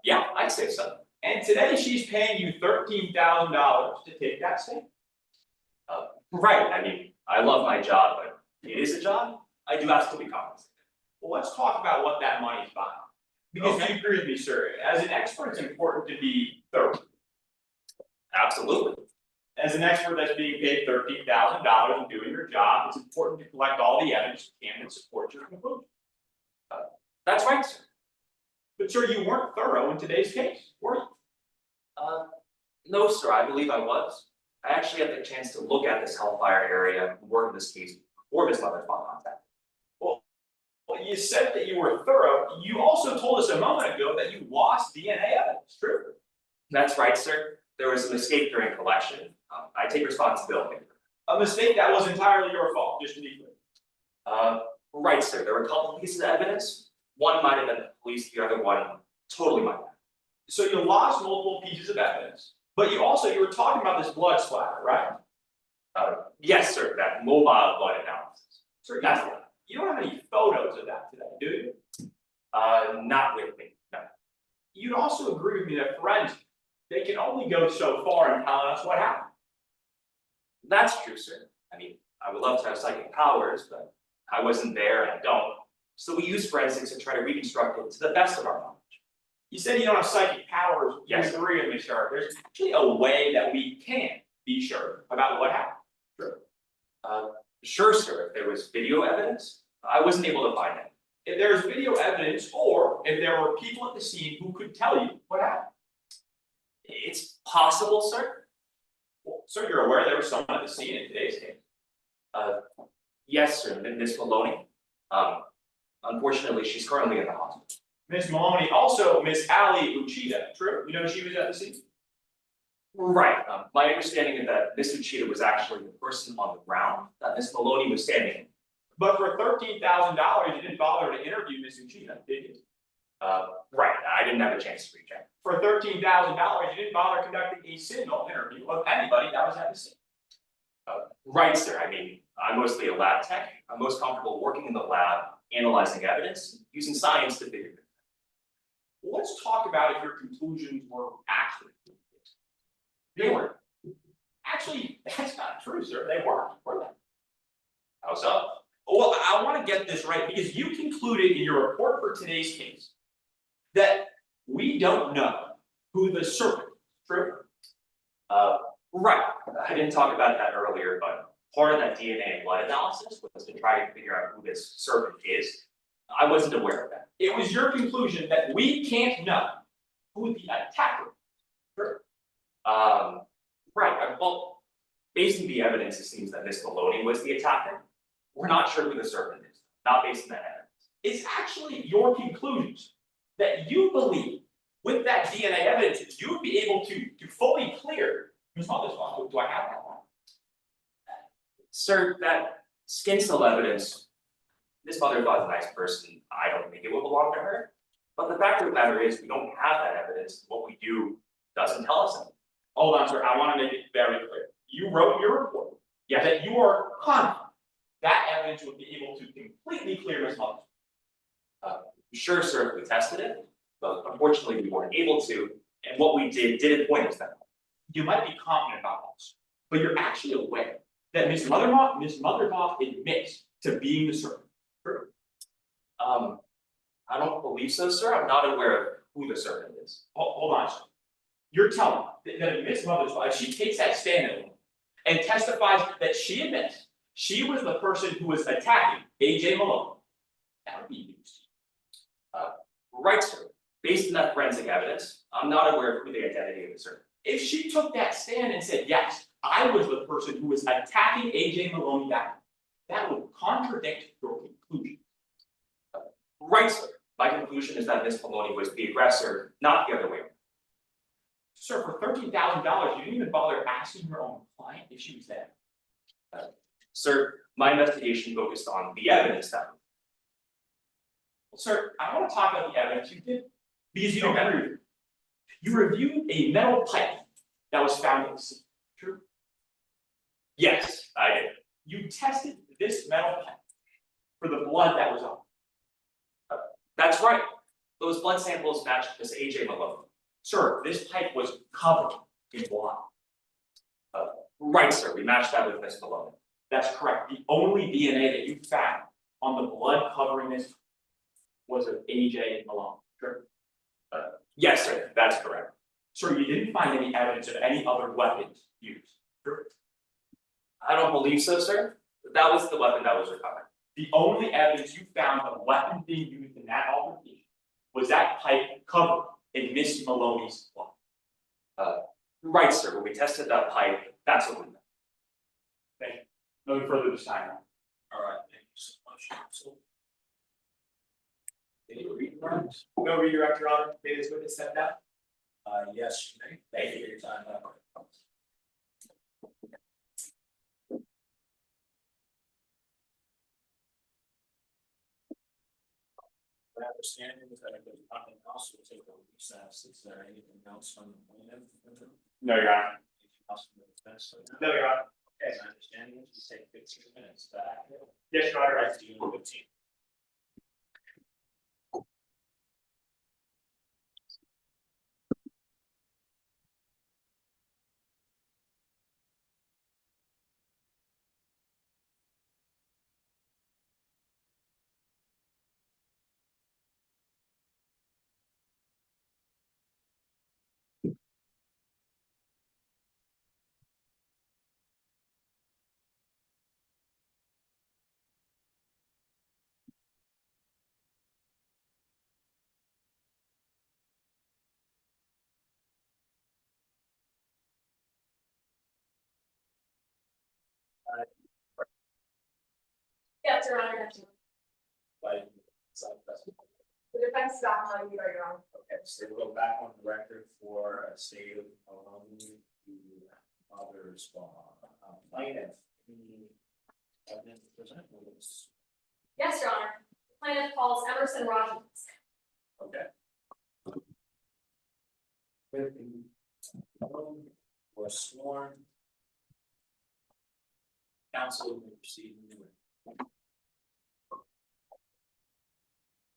Yeah, I'd say so. And today she's paying you $13,000 to take that stand. Right, I mean, I love my job, but it is a job. I do have to be compensated. Well, let's talk about what that money's buying. Because Okay. you agree with me, sir, as an expert, it's important to be thorough. Absolutely. As an expert that's being paid $13,000 and doing your job, it's important to collect all the evidence you can that supports your conclusion. That's right, sir. But sir, you weren't thorough in today's case, were you? No, sir, I believe I was. I actually had the chance to look at this Hellfire area and work in this case before Miss Mothersbaugh contact. Well, you said that you were thorough. You also told us a moment ago that you lost DNA evidence, true? That's right, sir. There was a mistake during collection. I take responsibility. A mistake that was entirely your fault, just to be clear. Right, sir. There were a couple pieces of evidence. One might have been the police, the other one totally might have. So you lost multiple pieces of evidence, but you were talking about this blood splatter, right? Yes, sir, that mobile blood analysis. Sir, That's it. you don't have any photos of that today, do you? Not with me, no. You'd also agree with me that forensics, they can only go so far in telling us what happened. That's true, sir. I mean, I would love to have psychic powers, but I wasn't there and I don't. So we use forensics to try to reconstruct it to the best of our knowledge. You said you don't have psychic powers. Yes. You agree with me, sir. There's actually a way that we can be sure about what happened. Sure. Sure, sir, if there was video evidence, I wasn't able to find it. If there's video evidence, or if there were people at the scene who could tell you what happened. It's possible, sir. Well, sir, you're aware there was someone at the scene in today's case. Yes, sir, Miss Maloney. Unfortunately, she's currently in the hospital. Miss Maloney, also Miss Ali Uchida, true? You know she was at the scene? Right. My understanding is that Miss Uchida was actually the person on the ground that Miss Maloney was standing in. But for $13,000, you didn't bother to interview Miss Uchida, did you? Right. I didn't have a chance to reach out. For $13,000, you didn't bother conducting a single interview of anybody that was at the scene. Right, sir. I mean, I'm mostly a lab tech. I'm most comfortable working in the lab, analyzing evidence, using science to figure it out. Well, let's talk about if your conclusions were actually. They weren't. Actually, that's not true, sir. They weren't, were they? How so? Well, I wanna get this right, because you concluded in your report for today's case that we don't know who the serpent is, true? Right, I didn't talk about that earlier, but part of that DNA and blood analysis was to try to figure out who this serpent is. I wasn't aware of that. It was your conclusion that we can't know who the attacker is, true? Right, well, based on the evidence, it seems that Miss Maloney was the attacker. We're not sure who the serpent is, not based on that evidence. It's actually your conclusions that you believe with that DNA evidence, that you would be able to fully clear Ms. Mothersbaugh. Do I have that one? Sir, that skin cell evidence, Miss Mothersbaugh is a nice person, I don't think it will belong to her. But the fact of the matter is, we don't have that evidence, what we do doesn't tell us anything. Hold on, sir, I wanna make it very clear. You wrote your report, that you are confident that evidence would be able to completely clear Ms. Mothersbaugh. Sure, sir, if we tested it, but unfortunately we weren't able to, and what we didn't point us that way. You might be confident about this, but you're actually aware that Ms. Mothersbaugh admits to being the serpent. True. I don't believe so, sir, I'm not aware of who the serpent is. Hold on, sir. You're telling me that Ms. Mothersbaugh, if she takes that stand and testifies that she admits she was the person who was attacking AJ Malone, that would be news. Right, sir, based on that forensic evidence, I'm not aware of who the identity of the serpent. If she took that stand and said, yes, I was the person who was attacking AJ Malone that would contradict your conclusion. Right, sir, my conclusion is that Miss Maloney was the aggressor, not the other way around. Sir, for $13,000, you didn't even bother asking your own client if she was there. Sir, my investigation focused on the evidence that. Well, sir, I want to talk about the evidence you did, because you don't agree with it. You reviewed a metal pipe that was found in the scene, true? Yes, I did. You tested this metal pipe for the blood that was on it. That's right. Those blood samples matched Miss AJ Malone. Sir, this pipe was covered in blood. Right, sir, we matched that with Miss Malone. That's correct. The only DNA that you found on the blood covering this was of AJ Malone. Sure. Yes, sir, that's correct. Sir, you didn't find any evidence of any other weapons used. Sure. I don't believe so, sir. That was the weapon that was recovered. The only evidence you found of weapons being used in that altercation was that pipe covered in Miss Maloney's blood. Right, sir, when we tested that pipe, that's what we found. Thank you. Nothing further to sign on. All right, thank you so much, counsel. Can you read the minutes? No redirect, Your Honor. May this witness step down? Yes, you may. Thank you for your time. My understanding is that I could also take a recess. Is there anything else from the plan? No, Your Honor. Anything else from the defense? No, Your Honor. Okay, my understanding is we take 15 minutes back. Yes, Your Honor. Right to you in 15. Yes, Your Honor, that's it. Like, so that's- The defense is back on you, Your Honor. Okay, so we'll go back on the record for a state of the others, plaintiff. Any evidence to present with us? Yes, Your Honor. Plaintiff calls Emerson Rogers. Okay. Or sworn. Counsel will proceed in the way.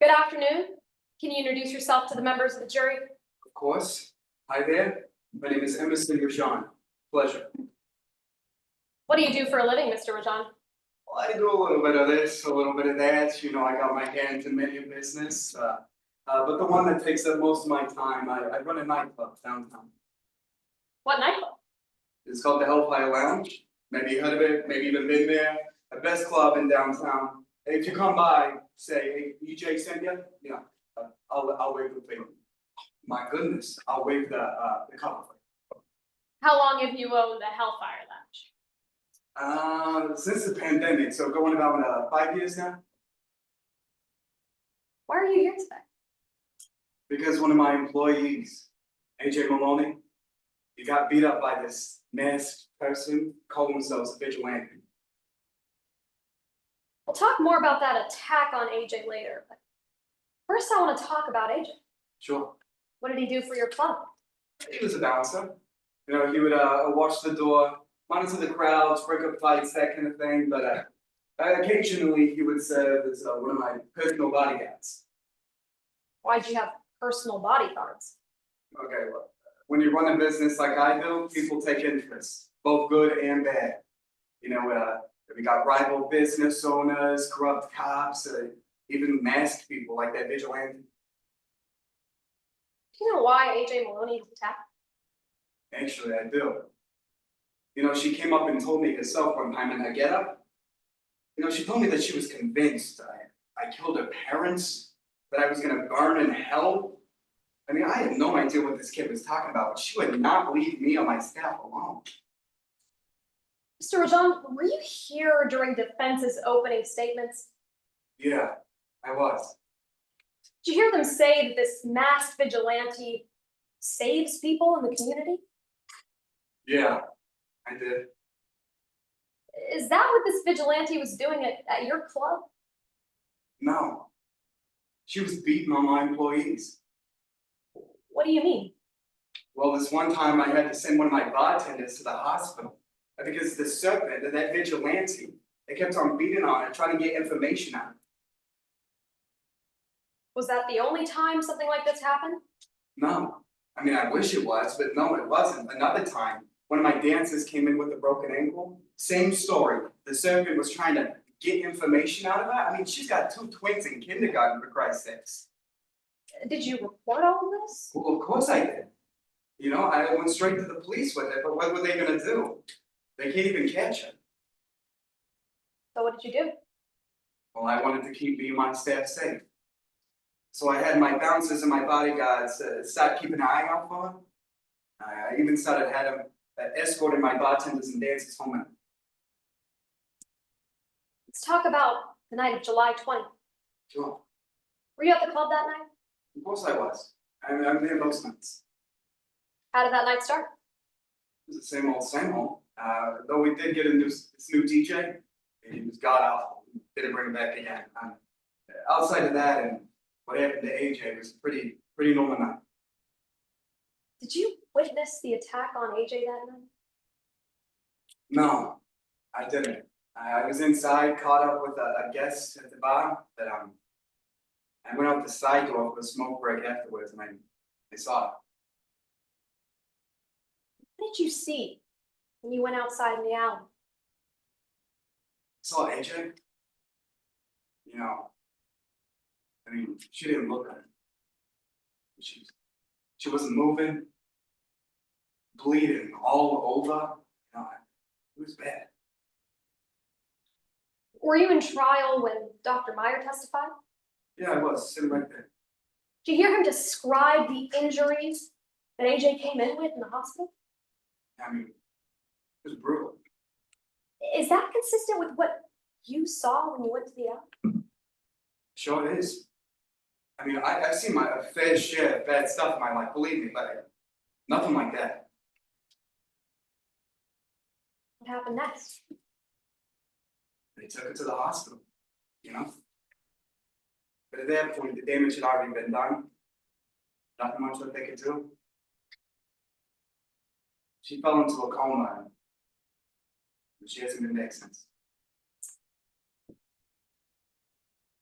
Good afternoon. Can you introduce yourself to the members of the jury? Of course. Hi there. My name is Emerson Rajan. Pleasure. What do you do for a living, Mr. Rajan? Well, I do a little bit of this, a little bit of that, you know, I got my hands in many a business, but the one that takes up most of my time, I run a nightclub downtown. What nightclub? It's called the Hellfire Lounge, maybe you heard of it, maybe even been there, the best club in downtown. If you come by, say, hey, EJ sent you, you know, I'll waive the fee. My goodness, I'll waive the cover fee. How long have you owned the Hellfire Lounge? Since the pandemic, so going about 5 years now, Why are you here today? because one of my employees, AJ Maloney, he got beat up by this masked person, called themselves a vigilante. We'll talk more about that attack on AJ later, but first I want to talk about AJ. Sure. What did he do for your club? He was a bouncer. You know, he would watch the door, monitor the crowds, break up fights, that kind of thing, but occasionally he would serve as one of my personal bodyguards. Why'd you have personal bodyguards? Okay, well, when you run a business like I do, people take interest, both good and bad. You know, we got rival business owners, corrupt cops, even masked people like that vigilante. Do you know why AJ Maloney was attacked? Actually, I do. You know, she came up and told me herself one time in her getup. You know, she told me that she was convinced I killed her parents, that I was gonna burn in hell. I mean, I had no idea what this kid was talking about. She would not leave me or my staff alone. Mr. Rajan, were you here during defense's opening statements? Yeah, I was. Did you hear them say that this masked vigilante saves people in the community? Yeah, I did. Is that what this vigilante was doing at your club? No. She was beating on my employees. What do you mean? Well, this one time I had to send one of my bartenders to the hospital because the serpent, that vigilante, they kept on beating on her, trying to get information out of her. Was that the only time something like this happened? No. I mean, I wish it was, but no, it wasn't. Another time, one of my dancers came in with a broken ankle. Same story. The servant was trying to get information out of her. I mean, she's got 2 twins in kindergarten, for Christ's sakes. Did you report all of this? Well, of course I did. You know, I went straight to the police with it, but what were they gonna do? They can't even catch her. So what did you do? Well, I wanted to keep me and my staff safe. So I had my bouncers and my bodyguards start keeping an eye out for her. I even started had them escorting my bartenders and dancers home. And Let's talk about the night of July 20th. sure, Were you at the club that night? of course I was. I'm there most nights. How did that night start? It was the same old, same old. Though we did get this new DJ, he was god awful. Didn't bring him back again. Outside of that and what happened to AJ was pretty normal night. Did you witness the attack on AJ that night? No, I didn't. I was inside, caught up with a guest at the bar, but I went out the side door for a smoke break afterwards, and I saw it. What did you see when you went outside in the alley? Saw AJ. You know, I mean, she didn't look at him. She wasn't moving, bleeding all over. You know, it was bad. Were you in trial when Dr. Meyer testified? Yeah, I was sitting right there. Did you hear him describe the injuries that AJ came in with in the hospital? I mean, it was brutal. Is that consistent with what you saw when you went to the alley? Sure it is. I mean, I've seen my fair share of bad stuff in my life, believe me, but nothing like that. What happened next? They took her to the hospital, you know? But at that point, the damage had already been done. Nothing much that they could do. She fell into a coma, and she hasn't been back since.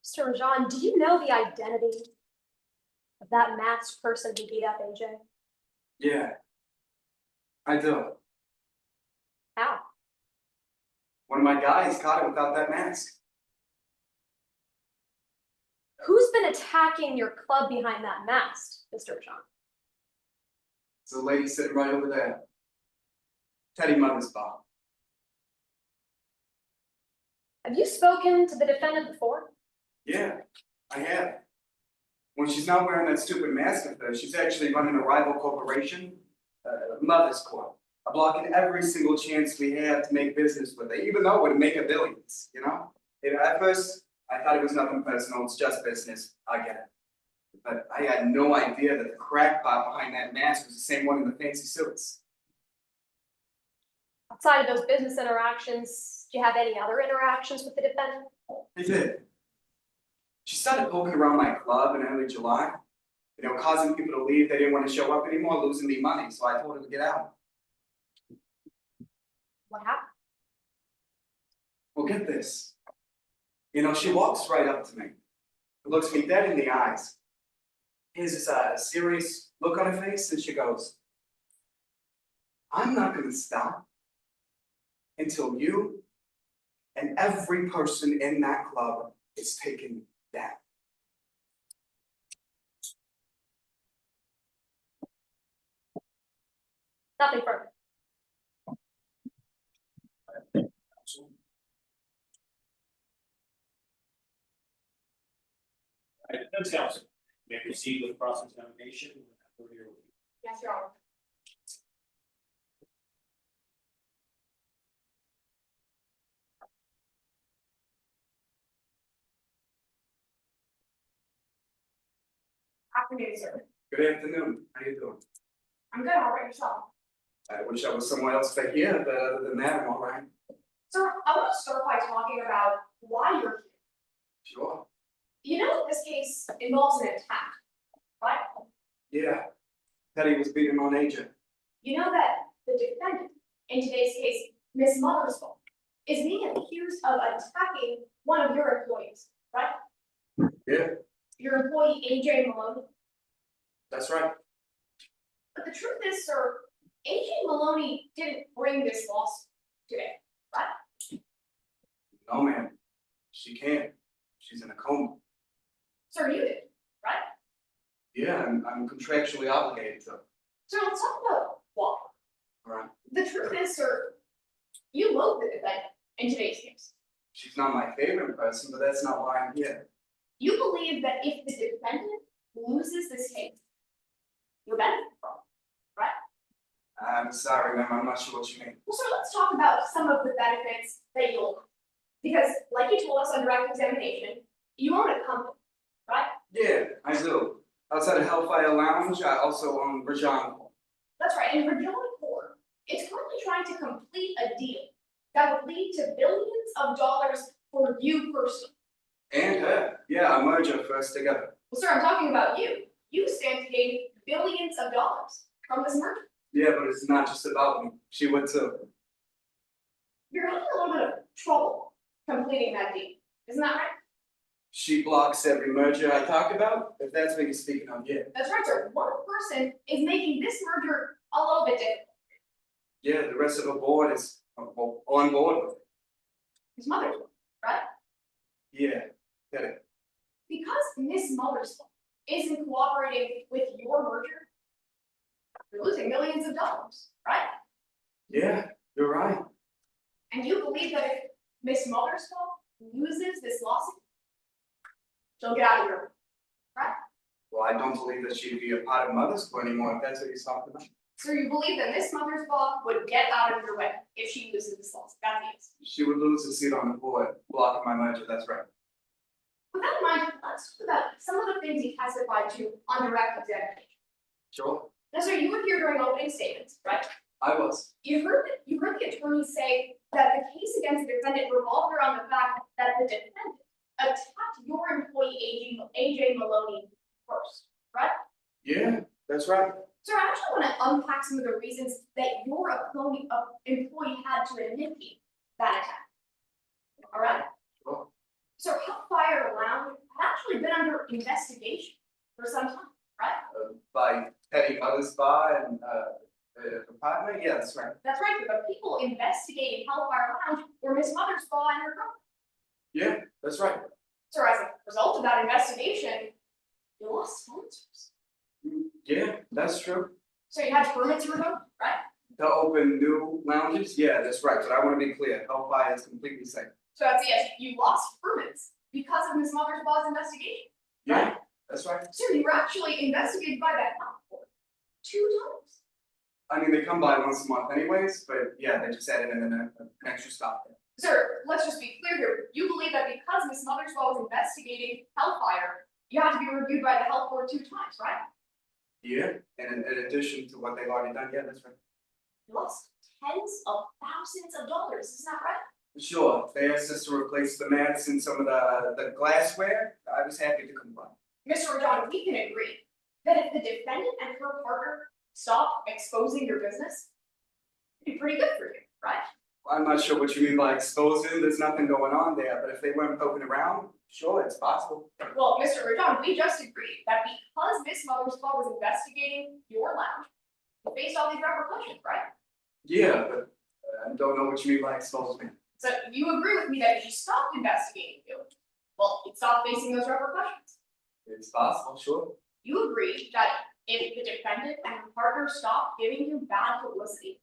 Mr. Rajan, do you know the identity of that masked person who beat up AJ? Yeah, I do. How? One of my guys caught it without that mask. Who's been attacking your club behind that mast, Mr. John? It's a lady sitting right over there. Teddy Mother's Bob. Have you spoken to the defendant before? Yeah, I have. When she's not wearing that stupid mask of hers, she's actually running a rival corporation, Mother's Corp. Blocking every single chance we have to make business with it, even though it would make a billions, you know? At first, I thought it was nothing personal, it's just business, I get it. But I had no idea that the crackpot behind that mask was the same one in the fancy suits. Outside of those business interactions, do you have any other interactions with the defendant? I did. She started poking around my club in early July, causing people to leave, they didn't want to show up anymore, losing me money, so I told her to get out. What happened? Well, get this. She walks right up to me, looks me dead in the eyes. Here's this serious look on her face, and she goes, "I'm not gonna stop until you and every person in that club is taken down." Nothing further. Defense counsel, may proceed with cross-examination. Yes, Your Honor. Afternoon, sir. Good afternoon, how you doing? I'm good, how about yourself? I wish I was somewhere else to hear, but other than that, I'm all right. Sir, I want to start by talking about why you're here. Sure. You know that this case involves an attack, right? Yeah. Teddy was beating on AJ. You know that the defendant, in today's case, Miss Mothersbaugh, is being accused of attacking one of your employees, right? Yeah, Your employee, AJ Maloney. that's right. But the truth is, sir, AJ Maloney didn't bring this lawsuit today, right? No, ma'am. She can't. She's in a coma. Sir, you did, right? Yeah, I'm contractually obligated to. So let's talk about why. All right. The truth is, sir, you loathe the defendant in today's case. She's not my favorite person, but that's not why I'm here. You believe that if the defendant loses this case, you're benefiting from it, right? I'm sorry, ma'am. I'm not sure what you mean. Well, sir, let's talk about some of the benefits that you'll have. Because, like you told us on direct examination, you own a company, right? Yeah, I do. Outside of Hellfire Lounge, I also own Rajan. That's right, and Regina Corp is currently trying to complete a deal that would lead to billions of dollars for you personally. And her. Yeah, a merger for us together. Well, sir, I'm talking about you. You stand to gain billions of dollars from this merger. Yeah, but it's not just about me. She would too. You're having a little bit of trouble completing that deal, isn't that right? She blocks every merger I talk about, if that's what you're speaking of, yeah. That's right, sir. One person is making this merger a little bit different. Yeah, the rest of the board is on board with it. His mother's, right? Yeah, get it. Because Miss Mothersbaugh isn't cooperating with your merger, you're losing millions of dollars, right? Yeah, you're right. And you believe that if Miss Mothersbaugh loses this lawsuit, she'll get out of your, right? Well, I don't believe that she'd be a part of Mother's Corp anymore, if that's what you're talking about. So you believe that Miss Mothersbaugh would get out of your way if she loses this lawsuit? That's the answer. She would lose a seat on the board, blocking my merger, that's right. With that in mind, let's talk about some of the things he testified to on direct examination. Sure, Now, sir, you were here during opening statements, right? I was. You heard the attorney say that the case against the defendant revolved around the fact that the defendant attacked your employee AJ Maloney first, right? Yeah, that's right. Sir, I actually want to unpack some of the reasons that your employee had to initiate that attack. All right? Sure. So Hellfire Lounge had actually been under investigation for some time, right? By Teddy Mothersbaugh and her partner, yeah, that's right. That's right, but the people investigating Hellfire Lounge were were Miss Mothersbaugh and her girlfriend. Yeah, that's right. So as a result of that investigation, you lost sponsors. Yeah, that's true. So you had permits revoked, right? To open new lounges, yeah, that's right, but I wanna be clear, Hellfire is completely safe. So that's yes, you lost permits because of Miss Mothersbaugh's investigation. Yeah, that's right. So you were actually investigated by that health board 2 times. I mean, they come by once a month anyways, but yeah, they just added in an extra stop there. Sir, let's just be clear here. You believe that because Miss Mothersbaugh was investigating Hellfire, you have to be reviewed by the health board 2 times, right? Yeah, and in addition to what they've already done, yeah, that's right. You lost tens of thousands of dollars, isn't that right? Sure, they asked us to replace the mats and some of the glassware, I was happy to comply. Mr. Rodon, we can agree that if the defendant and her partner stopped exposing your business, it'd be pretty good for you, right? I'm not sure what you mean by exposing, there's nothing going on there, but if they weren't poking around, sure, it's possible. Well, Mr. Rodon, we just agreed that because Miss Mothersbaugh was investigating your lounge, you faced all these repercussions, right? Yeah, but I don't know what you mean by exposing. So you agree with me that if she stopped investigating you, well, you'd stop facing those repercussions. It's possible, sure. You agree that if the defendant and her partner stopped giving you bad publicity,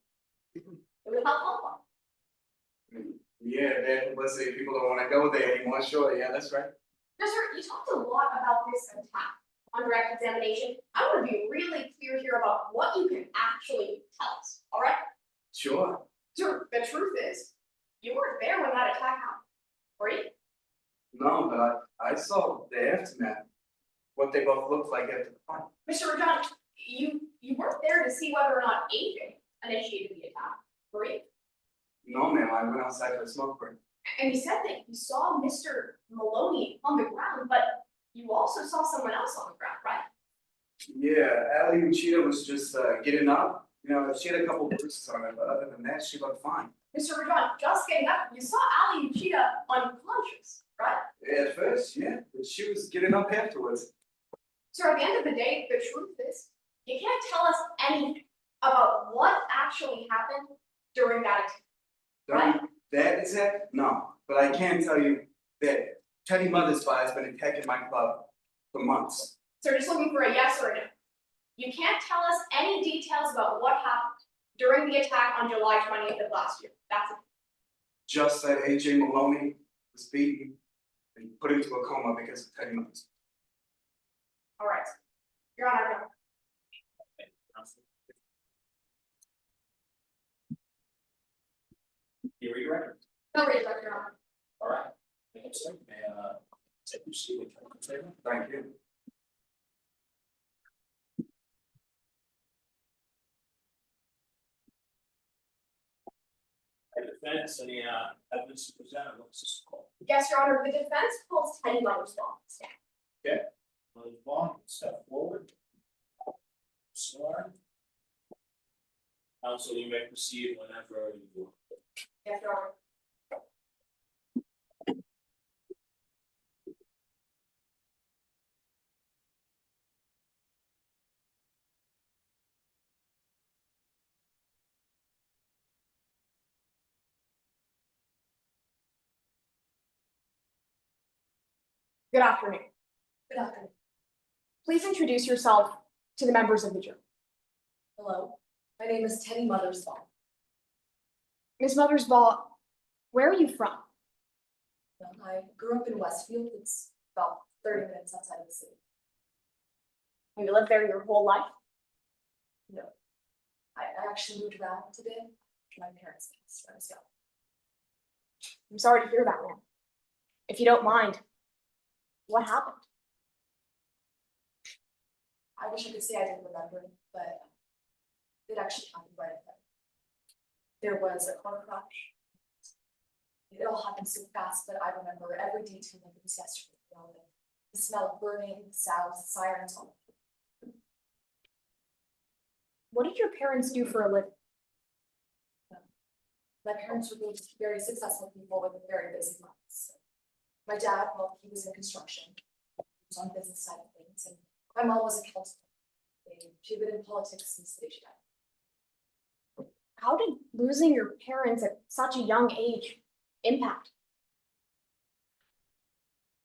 it would help Hellfire. Yeah, bad publicity, people don't wanna go there anymore, sure, yeah, that's right. Now, sir, you talked a lot about this attack on direct examination. I want to be really clear here about what you can actually tell us, all right? Sure. Sir, the truth is, you weren't there when that attack happened, were you? No, but I saw the aftermath, what they both looked like after the fight. Mr. Rajan, you weren't there to see whether or not AJ initiated the attack, were you? No, ma'am, I went outside for a smoke break. And you said that you saw Mr. Maloney on the ground, but you also saw someone else on the ground, right? Yeah, Ali Uchida was just getting up. You know, she had a couple bruises on her, but other than that, she looked fine. Mr. Rajan, just getting up, you saw Ali Uchida unconscious, right? At first, yeah, but she was getting up afterwards. So at the end of the day, the truth is, you can't tell us anything about what actually happened during that attack. Right. That attack? No, but I can tell you that Teddy Mothersbaugh has been attacking my club for months. So we're just looking for a yes or a no. You can't tell us any details about what happened during the attack on July 20th of last year. That's it. Just that AJ Maloney was beaten and put into a coma because of Teddy Mothersbaugh. All right. Your Honor. You read your record. No reason, Your Honor. All right. Thanks, sir. May take your seat with your favor. Thank you. Defense, any evidence to present, or what's this called? Yes, Your Honor. The defense calls Teddy Mothersbaugh. Bond, step forward. Sworn. Counsel, you may proceed whenever you want. Yes, Your Honor. Good afternoon. Good afternoon. Please introduce yourself to the members of the jury. Hello, my name is Teddy Mothersbaugh. Ms. Mothersbaugh, where are you from? I grew up in Westfield. It's about 30 minutes outside of the city. Have you lived there your whole life? No, I actually moved around a bit after my parents passed when I was young. I'm sorry to hear that, ma'am. If you don't mind, what happened? I wish I could say I didn't remember it, but it actually happened right away. There was a car crash. It all happened so fast, but I remember every detail like it was yesterday. You know, the smell of burning, the sounds, the sirens, all of it. What did your parents do for a living? My parents were both very successful people with very busy lives. My dad, well, he was in construction. He was on the business side of things, and my mom was a counselor. She'd been in politics since the age of 10. How did losing your parents at such a young age impact?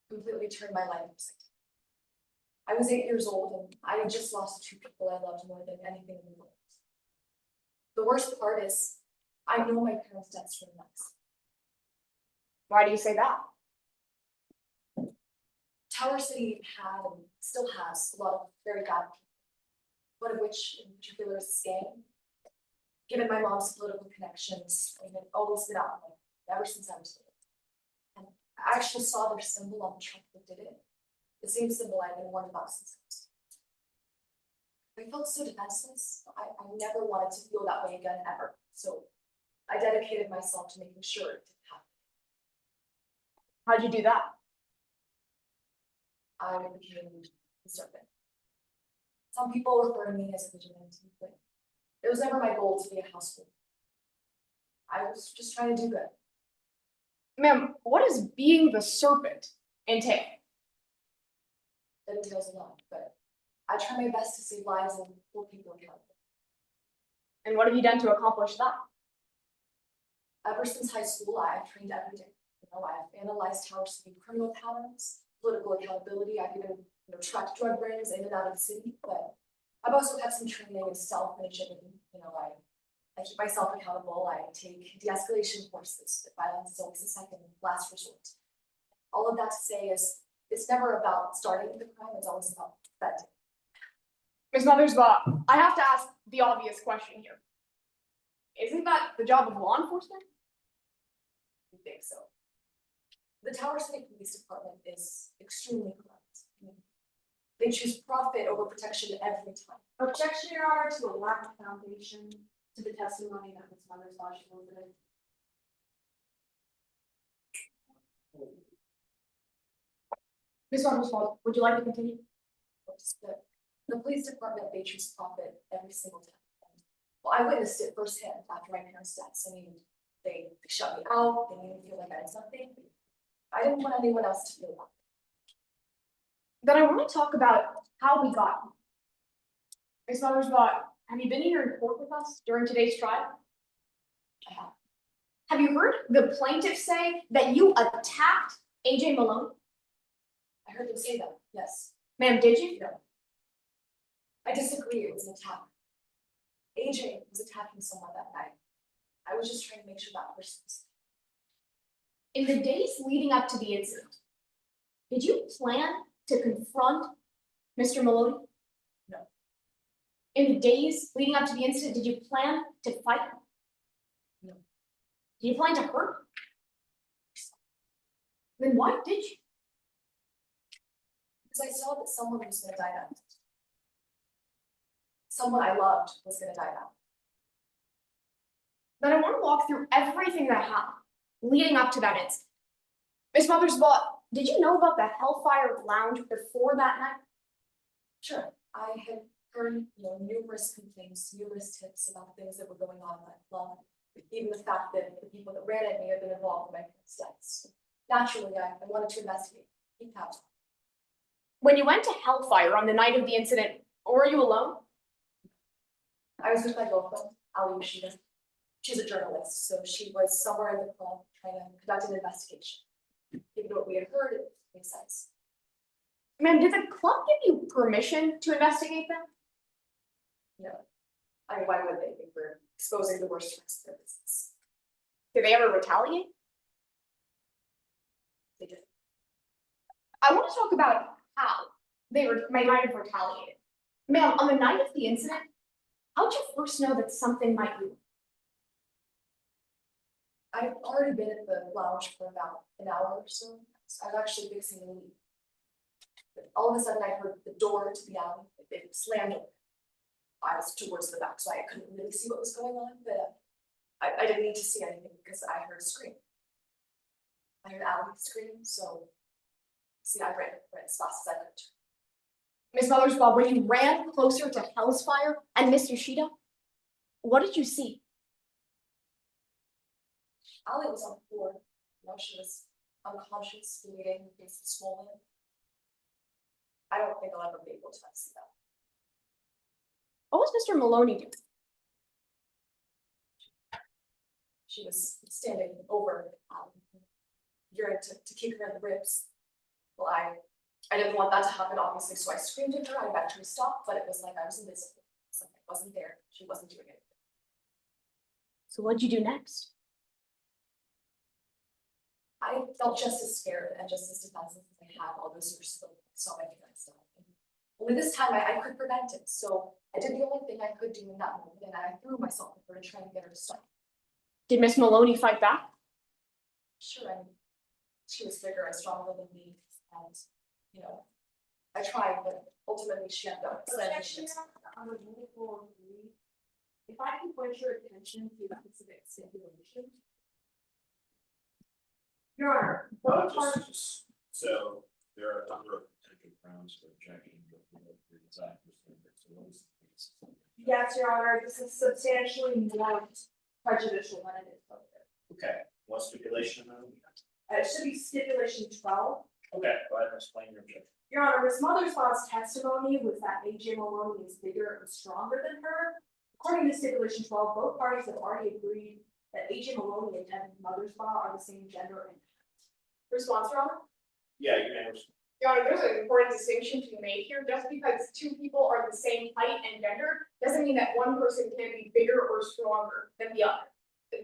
Completely turned my life upside down. I was 8 years old and I had just lost 2 people I loved more than anything in the world. The worst part is, I know my parents' deaths were next. Why do you say that? Tower City had and still has a lot of very bad people. One of which in particular is this gang. Given my mom's political connections, I had always been out there ever since I was little. And I actually saw their symbol on the truck that did it. The same symbol I've been warned about since I was. I felt so defenseless. I never wanted to feel that way again ever. So I dedicated myself to making sure it didn't happen. How'd you do that? I became the serpent. Some people refer to me as a vigilante, but it was never my goal to be a household. I was just trying to do good. Ma'am, what does being the serpent entail? That entails a lot, but I try my best to save lives and hold people accountable. And what have you done to accomplish that? Ever since high school, I've trained every day. I've analyzed Tower City criminal patterns, political accountability. I've even tracked drug rings in and out of the city, but I've also had some training in self-initiative. I keep myself accountable. I take de-escalation courses. Violence is always a second last resort. All of that to say is, it's never about starting the crime, it's always about preventing. Ms. Mothersbaugh, I have to ask the obvious question here. Isn't that the job of law enforcement? I think so. The Tower City Police Department is extremely corrupt. They choose profit over protection every time. Objection, Your Honor, to a lack of foundation to the testimony that Ms. Mothersbaugh should elicited. Ms. Mothersbaugh, would you like to continue? The police department, they choose profit every single time. Well, I witnessed it firsthand after my parents' deaths. I mean, they shut me out, they made me feel like I had nothing. I didn't want anyone else to feel that. Then I want to talk about how we got here. Ms. Mothersbaugh, have you been here in court with us during today's trial? I have. Have you heard the plaintiff say that you attacked AJ Malone? I heard them say that, yes. Ma'am, did you? No. I disagree, it was an attack. AJ was attacking someone that night. I was just trying to make sure that person was. In the days leading up to the incident, did you plan to confront Mr. Maloney? No. In the days leading up to the incident, did you plan to fight him? No. Did you plan to hurt him? Then why did you? Because I saw that someone was gonna die that night. Someone I loved was gonna die that. Then I want to walk through everything that happened leading up to that incident. Ms. Mothersbaugh, did you know about the Hellfire Lounge before that night? Sure, I had heard, numerous complaints, numerous tips about things that were going on in that club. Even the fact that the people that ran at me had been involved in my parents' deaths. Naturally, I wanted to investigate. Keep tabs. When you went to Hellfire on the night of the incident, were you alone? I was with my girlfriend, Ali Yoshida. She's a journalist, so she was somewhere in the club trying to conduct an investigation. Given what we had heard, it made sense. Ma'am, did the club give you permission to investigate them? No. I mean, why would they think we're exposing the worst risks of their business? Did they ever retaliate? They did. I want to talk about how they might have retaliated. Ma'am, on the night of the incident, how'd you first know that something might be? I've already been at the lounge for about an hour or so. I'm actually fixing to leave. But all of a sudden, I heard the door to the alley, it slammed open. I was towards the back, so I couldn't really see what was going on, but I didn't need to see anything because I heard a scream. I heard Ali scream, so I ran as fast as I could. Ms. Mothersbaugh, when you ran closer to Hell's Fire and Miss Yoshida, what did you see? Ali was on the floor. She was unconscious, bleeding, face swollen. I don't think I'll ever be able to see that. What was Mr. Maloney doing? She was standing over Ali. urine to kick her in the ribs. Well, I didn't want that to happen, obviously, so I screamed at her, I begged her to stop, but it was like I was invisible. It's like I wasn't there, she wasn't doing it. So what'd you do next? I felt just as scared and just as defensive as I had all those years ago, so I think stuff. Only this time I could prevent it, so I did the only thing I could do in that moment, and I threw myself at her to try and get her to stop. Did Miss Maloney fight back? Sure, I mean, she was bigger and stronger than me, and, you know, I tried, but ultimately she ended up slamming Objection, me. I'm a beautiful agree. If I can point your attention to the specific stipulation. Your Honor, both parties. So there are a number of potential grounds for objection before the design for standards, so what is the case? Yes, Your Honor, this is substantially more prejudicial than it is probative. Okay, what stipulation are we at? It should be stipulation 12. Okay, go ahead and explain your objection. Your Honor, Ms. Mothersbaugh's testimony was that AJ Maloney is bigger and stronger than her. According to stipulation 12, both parties have already agreed that AJ Maloney and Mothersbaugh are the same gender and response, Your Honor? Yeah, you may respond. Your Honor, there's an important distinction to be made here. Just because two people are the same height and gender doesn't mean that one person can be bigger or stronger than the other.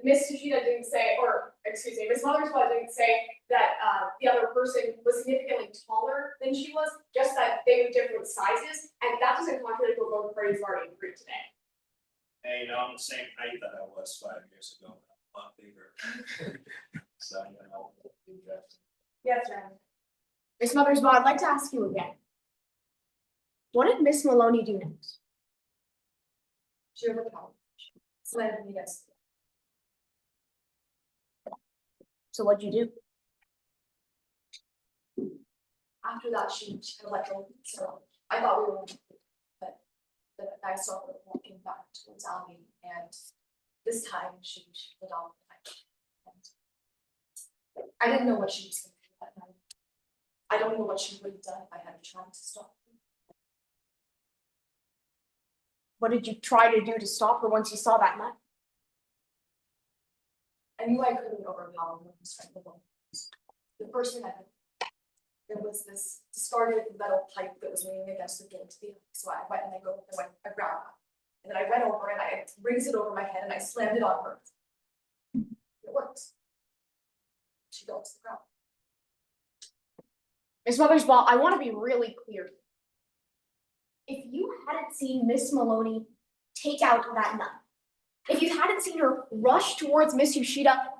Ms. Tushita didn't say, or excuse me, Ms. Mothersbaugh didn't say that the other person was significantly taller than she was, just that they were different sizes, and that doesn't contradict what both parties have already agreed today. Hey, you know, I'm the same height that I was 5 years ago, but I'm a lot bigger. So, you know, objection. Yes, Your Honor. Miss Mothersbaugh, I'd like to ask you again. What did Miss Maloney do next? She overpowered me, slammed me against the So what'd you do? after that, she kind of let go, so I thought we were, but I saw her walking back towards Albie, and this time she put on the knife. And I didn't know what she was gonna do that night. I don't know what she would have done if I hadn't tried to stop her. What did you try to do to stop her once you saw that knife? I knew I couldn't overpower her and strike the blow. The first thing I did, there was this discarded metal pipe that was leaning against the door to the attic, so I went and I grabbed it. And then I went over and I raised it over my head and I slammed it on her. It worked. She fell to the ground. Miss Mothersbaugh, I want to be really clear. If you hadn't seen Miss Maloney take out that knife, if you hadn't seen her rush towards Miss Yoshida,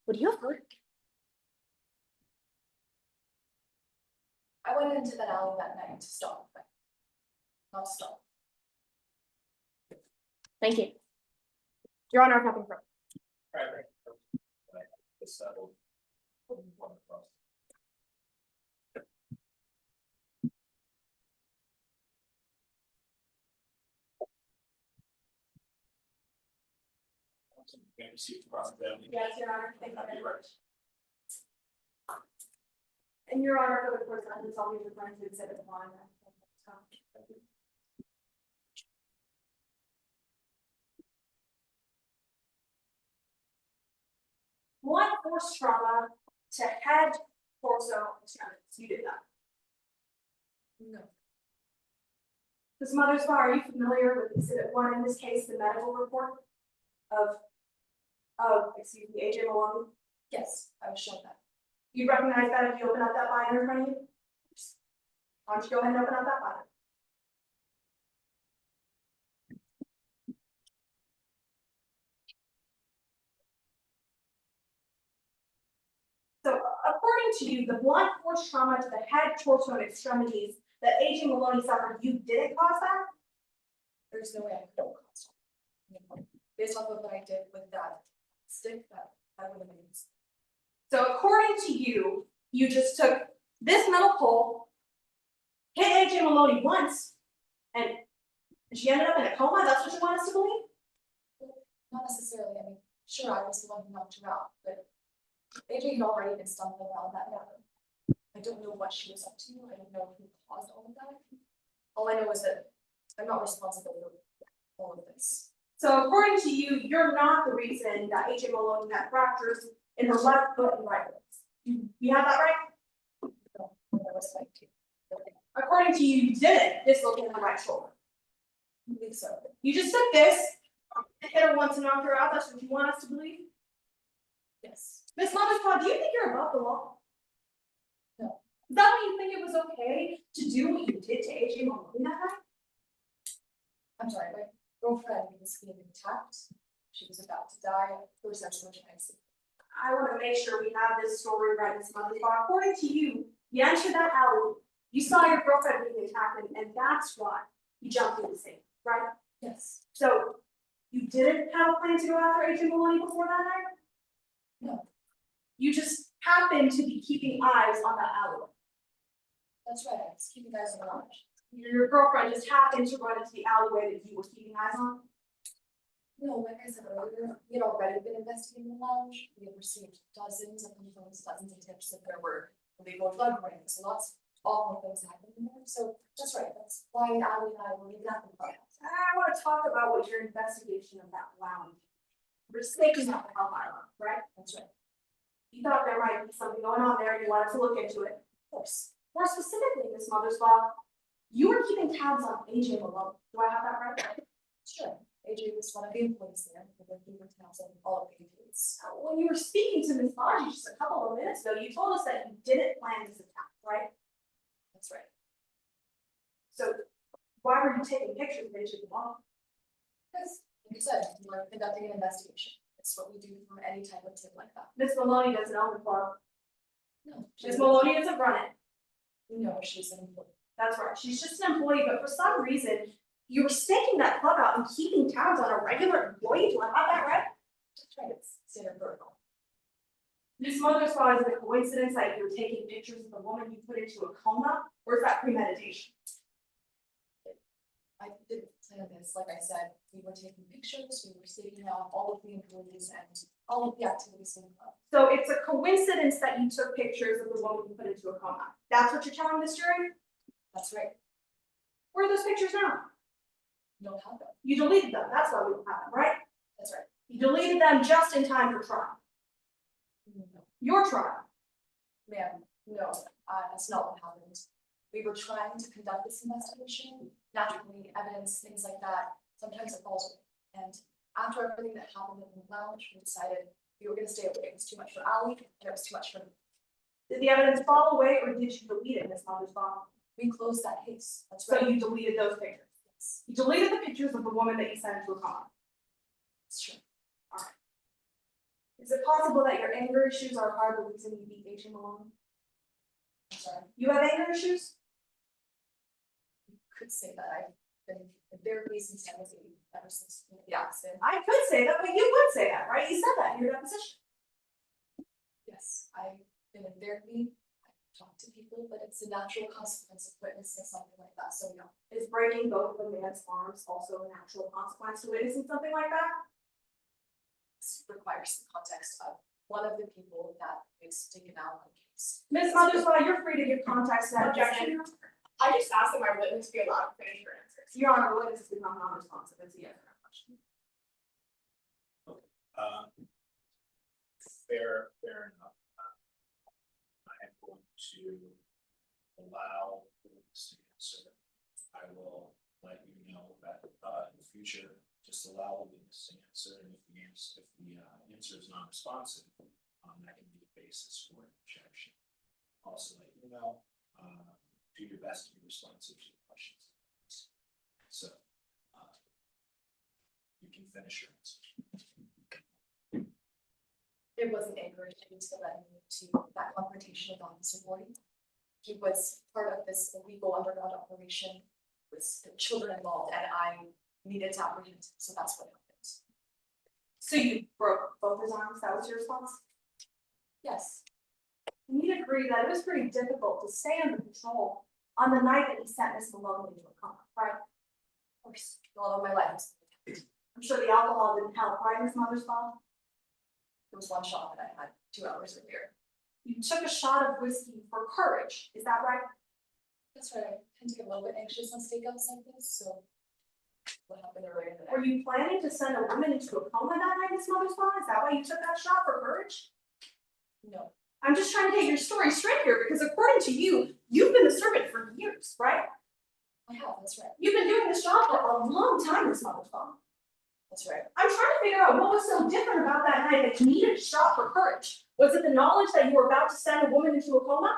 would you have heard? I went into that alley that night to stop the fight. Not stop. Thank you. Your Honor, I have nothing further. Right. It's settled. One across. Can you see across them? Yes, Your Honor. Thank you That'd be very right. much. And Your Honor, for the court's evidence, I'll be referring to exhibit 1. Blunt force trauma to head, torso, and extremities. You did that. No. Ms. Mothersbaugh, are you familiar with exhibit 1 in this case, the medical report of excuse me, AJ Maloney? Yes, I was shown that. You recognize that if you open up that binder in front of you? Why don't you go ahead and open up that binder? So according to you, the blunt force trauma to the head, torso, and extremities that AJ Maloney suffered, you didn't cause that? There's no way I could have caused it. Based off of what I did with that stick, that would have been. So according to you, you just took this metal pole, hit AJ Maloney once, and she ended up in a coma? That's what you want us to believe? Not necessarily, I mean, sure, I was the one who knocked her out, but AJ had already been stumbling around that morning. I don't know what she was up to, I don't know who caused all of that. All I know is that I'm not responsible for all of this. So according to you, you're not the reason that AJ Maloney had fractures in her left foot and right legs. You have that right? No, that was like, According to you, you didn't dislocate the right shoulder. I believe so. You just took this and hit her once and knocked her out. That's what you want us to believe? Yes. Miss Mothersbaugh, do you think you're above the law? No. Is that why you think it was okay to do what you did to AJ Maloney that night? I'm sorry, my girlfriend was being attacked. She was about to die. There was actually trying to see. I want to make sure we have this story right, Miss Mothersbaugh. According to you, you entered that alley, you saw your girlfriend being attacked, and that's why you jumped in the scene, right? Yes. So you didn't have a plan to go after AJ Maloney before that night? No. You just happened to be keeping eyes on that alleyway. That's right. I was keeping guys on the watch. Your girlfriend just happened to run into the alleyway that you were keeping eyes on? No, like I said earlier, we had already been investigating the lounge. We had received dozens of complaints, dozens of tips that there were illegal drug rings, lots of awful things happening there. So that's right. That's why Ali and I were exactly right. I want to talk about what your investigation of that lounge. You're snaking out the hellfire, right? That's right. You thought there might be something going on there and you wanted to look into it. Of course. More specifically, Miss Mothersbaugh, you were keeping tabs on AJ Malone. Do I have that right? Sure. AJ was one of the employees there. We were keeping tabs on all of the employees. When you were speaking to Miss Lodge just a couple of minutes ago, you told us that you didn't plan this attack, right? That's right. So why were you taking pictures of AJ Malone? Because, like I said, we're conducting an investigation. It's what we do for any type of tip like that. Miss Maloney doesn't own the club. No. Miss Maloney doesn't run it. No, she's an employee. That's right. She's just an employee, but for some reason, you were staking that club out and keeping tabs on a regular employee. Do I have that right? That's right. It's standard protocol. Miss Mothersbaugh, is it a coincidence that you're taking pictures of the woman you put into a coma, or is that premeditation? I didn't plan this. Like I said, we were taking pictures, we were staking out all of the employees and all of the activities in the club. So it's a coincidence that you took pictures of the woman you put into a coma. That's what you're telling this jury? That's right. Where are those pictures now? You don't have them. You deleted them. That's why we don't have them, right? That's right. You deleted them just in time for trial. No, Your trial. ma'am, no, that's not what happened. We were trying to conduct this investigation, naturally, evidence, things like that. Sometimes it falls away. And after everything that happened in the lounge, we decided we were gonna stay away. It was too much for Ali, and it was too much for me. Did the evidence fall away, or did you delete it, Miss Mothersbaugh? We closed that case. That's So right. you deleted those pictures. Yes, You deleted the pictures of the woman that you sent into a coma. it's true. Is it possible that your anger issues are part of the reason you beat AJ Malone? I'm sorry. You have anger issues? You could say that I've been in therapy since I was 8, ever since the accident. I could say that, but you would say that, right? You said that in your deposition. Yes, I've been in therapy, I've talked to people, but it's a natural consequence of witnessing something like that, so no. Is breaking both of a man's arms also a natural consequence to witnessing something like that? This requires the context of one of the people that is taken out on the case. Ms. Mothersbaugh, you're free to give context to that objection. I just asked that my witness be allowed to finish her answers. Your Honor, the witness has become non-responsive. It's a yes or no question. Fair enough. I am going to allow the witness to answer. I will let you know that in the future, just allow the witness to answer, and if the answer is non-responsive, that can be the basis for an objection. Also let you know, do your best to be responsive to the questions. So, you can finish your answer. It wasn't anger issues that led me to that confrontation with Officer Bullie. He was part of this illegal underground operation with the children involved, and I needed to apprehend him, so that's what happened. So you broke both his arms, that was your response? Yes, You'd agree that it was pretty difficult to stay under control on the night that he sent Miss Malone into a coma, right? of course, a lot of my life. I'm sure the alcohol didn't help, right, Miss Mothersbaugh? There was one shot that I had 2 hours earlier. You took a shot of whiskey for courage, is that right? That's right, I tend to get a little bit anxious on stakeouts like this, so what happened earlier in the Were night? you planning to send a woman into a coma that night, Miss Mothersbaugh? Is that why you took that shot for courage? No, I'm just trying to get your story straight here, because according to you, you've been a servant for years, right? I have, that's right, You've been doing this job for a long time, Miss Motherfucker. that's right. I'm trying to figure out what was so different about that night that you needed a shot for courage. Was it the knowledge that you were about to send a woman into a coma?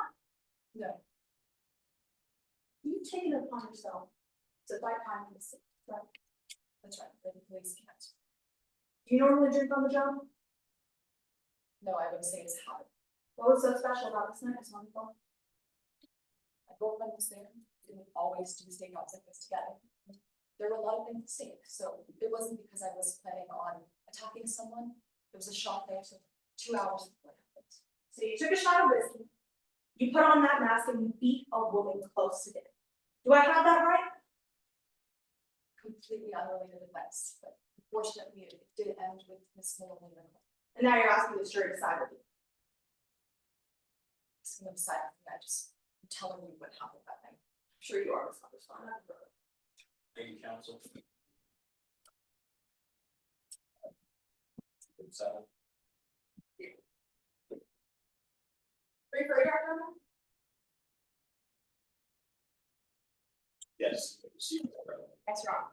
No, You've taken it upon yourself to fight crime in the city, right? that's right, the police can't. Do you normally drink on the job? No, I wouldn't say it's hard. What was so special about this night, Miss Motherfucker? My girlfriend was there, we didn't always do stakeouts like this together. There were a lot of things at stake, so it wasn't because I was planning on attacking someone. It was a shot that took 2 hours before it happened. So you took a shot of whiskey, you put on that mask and you beat a woman close to death. Do I have that right? Completely unrelated events, but fortunately it did end with Miss Maloney and And now you're asking the jury to side with you. it's no side of me, I'm telling you what happened that night. I'm sure you are, Miss Motherfucker. Thank you, counsel. Settle. Free for your comment? Yes. That's wrong.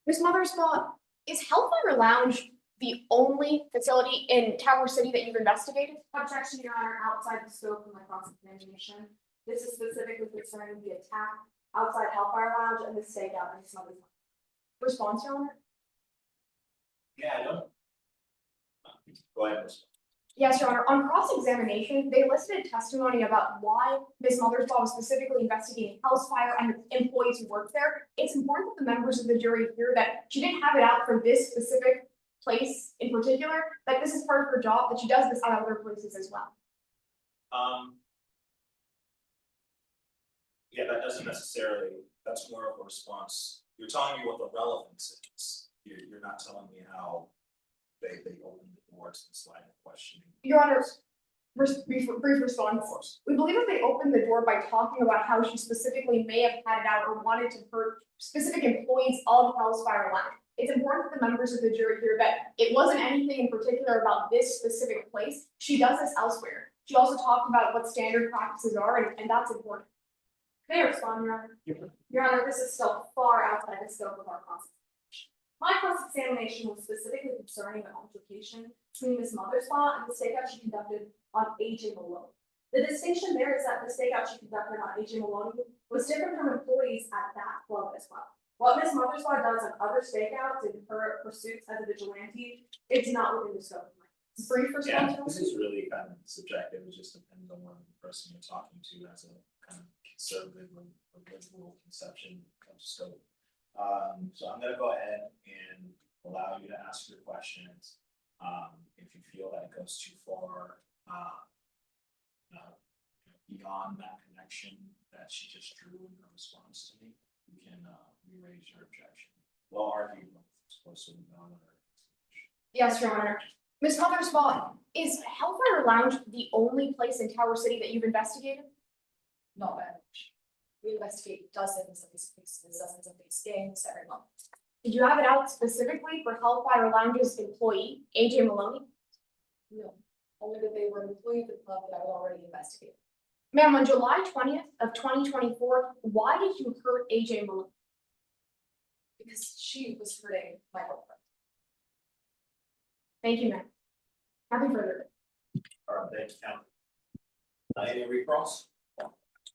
Miss Mothersbaugh, is Hellfire Lounge the only facility in Tower City that you've investigated? Objection, Your Honor, outside the scope of my cross-examination. This is specifically concerning the attack outside Hellfire Lounge and the stakeout in Miss Motherfucker. Response, Your Honor? Yeah, I know. Go ahead, Ms. Yes, Your Honor. On cross-examination, they elicited testimony about why Ms. Mothersbaugh was specifically investigating Hell's Fire and the employees who worked there. It's important that the members of the jury hear that she didn't have it out for this specific place in particular, that this is part of her job, that she does this at other places as well. Yeah, that doesn't necessarily, that's more of a response. You're telling me what the relevance is. You're not telling me how they opened the doors and slide of questioning. Your Honor, brief response. We believe that they opened the door by talking about how she specifically may have had it out or wanted to hurt specific employees of Hell's Fire Lounge. It's important that the members of the jury hear that it wasn't anything in particular about this specific place. She does this elsewhere. She also talked about what standard practices are, and that's important. May I respond, Your Honor? Your Honor, this is still far outside the scope of our cross-examination. My cross-examination was specifically concerning the altercation between Ms. Mothersbaugh and the stakeout she conducted on AJ Maloney. The distinction there is that the stakeout she conducted on AJ Maloney was different from employees at that club as well. What Ms. Mothersbaugh does on other stakeouts in her pursuits as a vigilante, it's not within the scope of my brief response. Yeah, this is really kind of subjective. It just depends on what the person you're talking to has a kind of conservative or liberal conception of scope. So I'm gonna go ahead and allow you to ask your questions. If you feel that it goes too far, beyond that connection that she just drew in her response to me, you can re-raise your objection. Well argued, explicitly valid. Yes, Your Honor. Ms. Mothersbaugh, is Hellfire Lounge the only place in Tower City that you've investigated? Not very much. We investigate dozens of these cases, dozens of these gangs every month. Did you have it out specifically for Hellfire Lounge's employee, AJ Maloney? No, only that they were an employee of the club that I had already investigated. Ma'am, on July 20th of 2024, why did you hurt AJ Maloney? Because she was hurting my girlfriend. Thank you, ma'am. Happy further. All right, thank you, counsel. Any recross?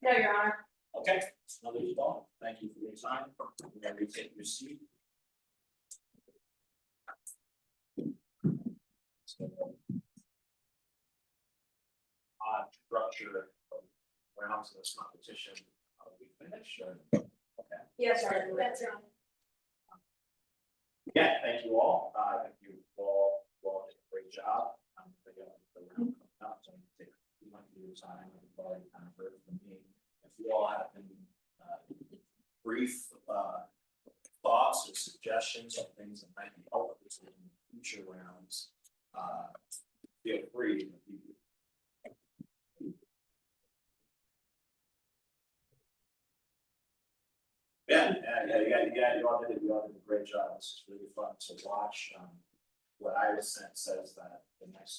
No, Your Honor. Okay, another thought. Thank you for your time. We're gonna retake your seat. Structure of rounds of this competition. We finished. Okay. Yes, Your Honor. That's Your Honor. Yeah, thank you all. I think you all did a great job. The round coming up, so I'm gonna take a few of your time. You've already kind of heard from me. If you all have any brief thoughts or suggestions on things that might be helpful in future rounds, feel free. Yeah, you all did a great job. This is really fun to watch. What I was sent says that the next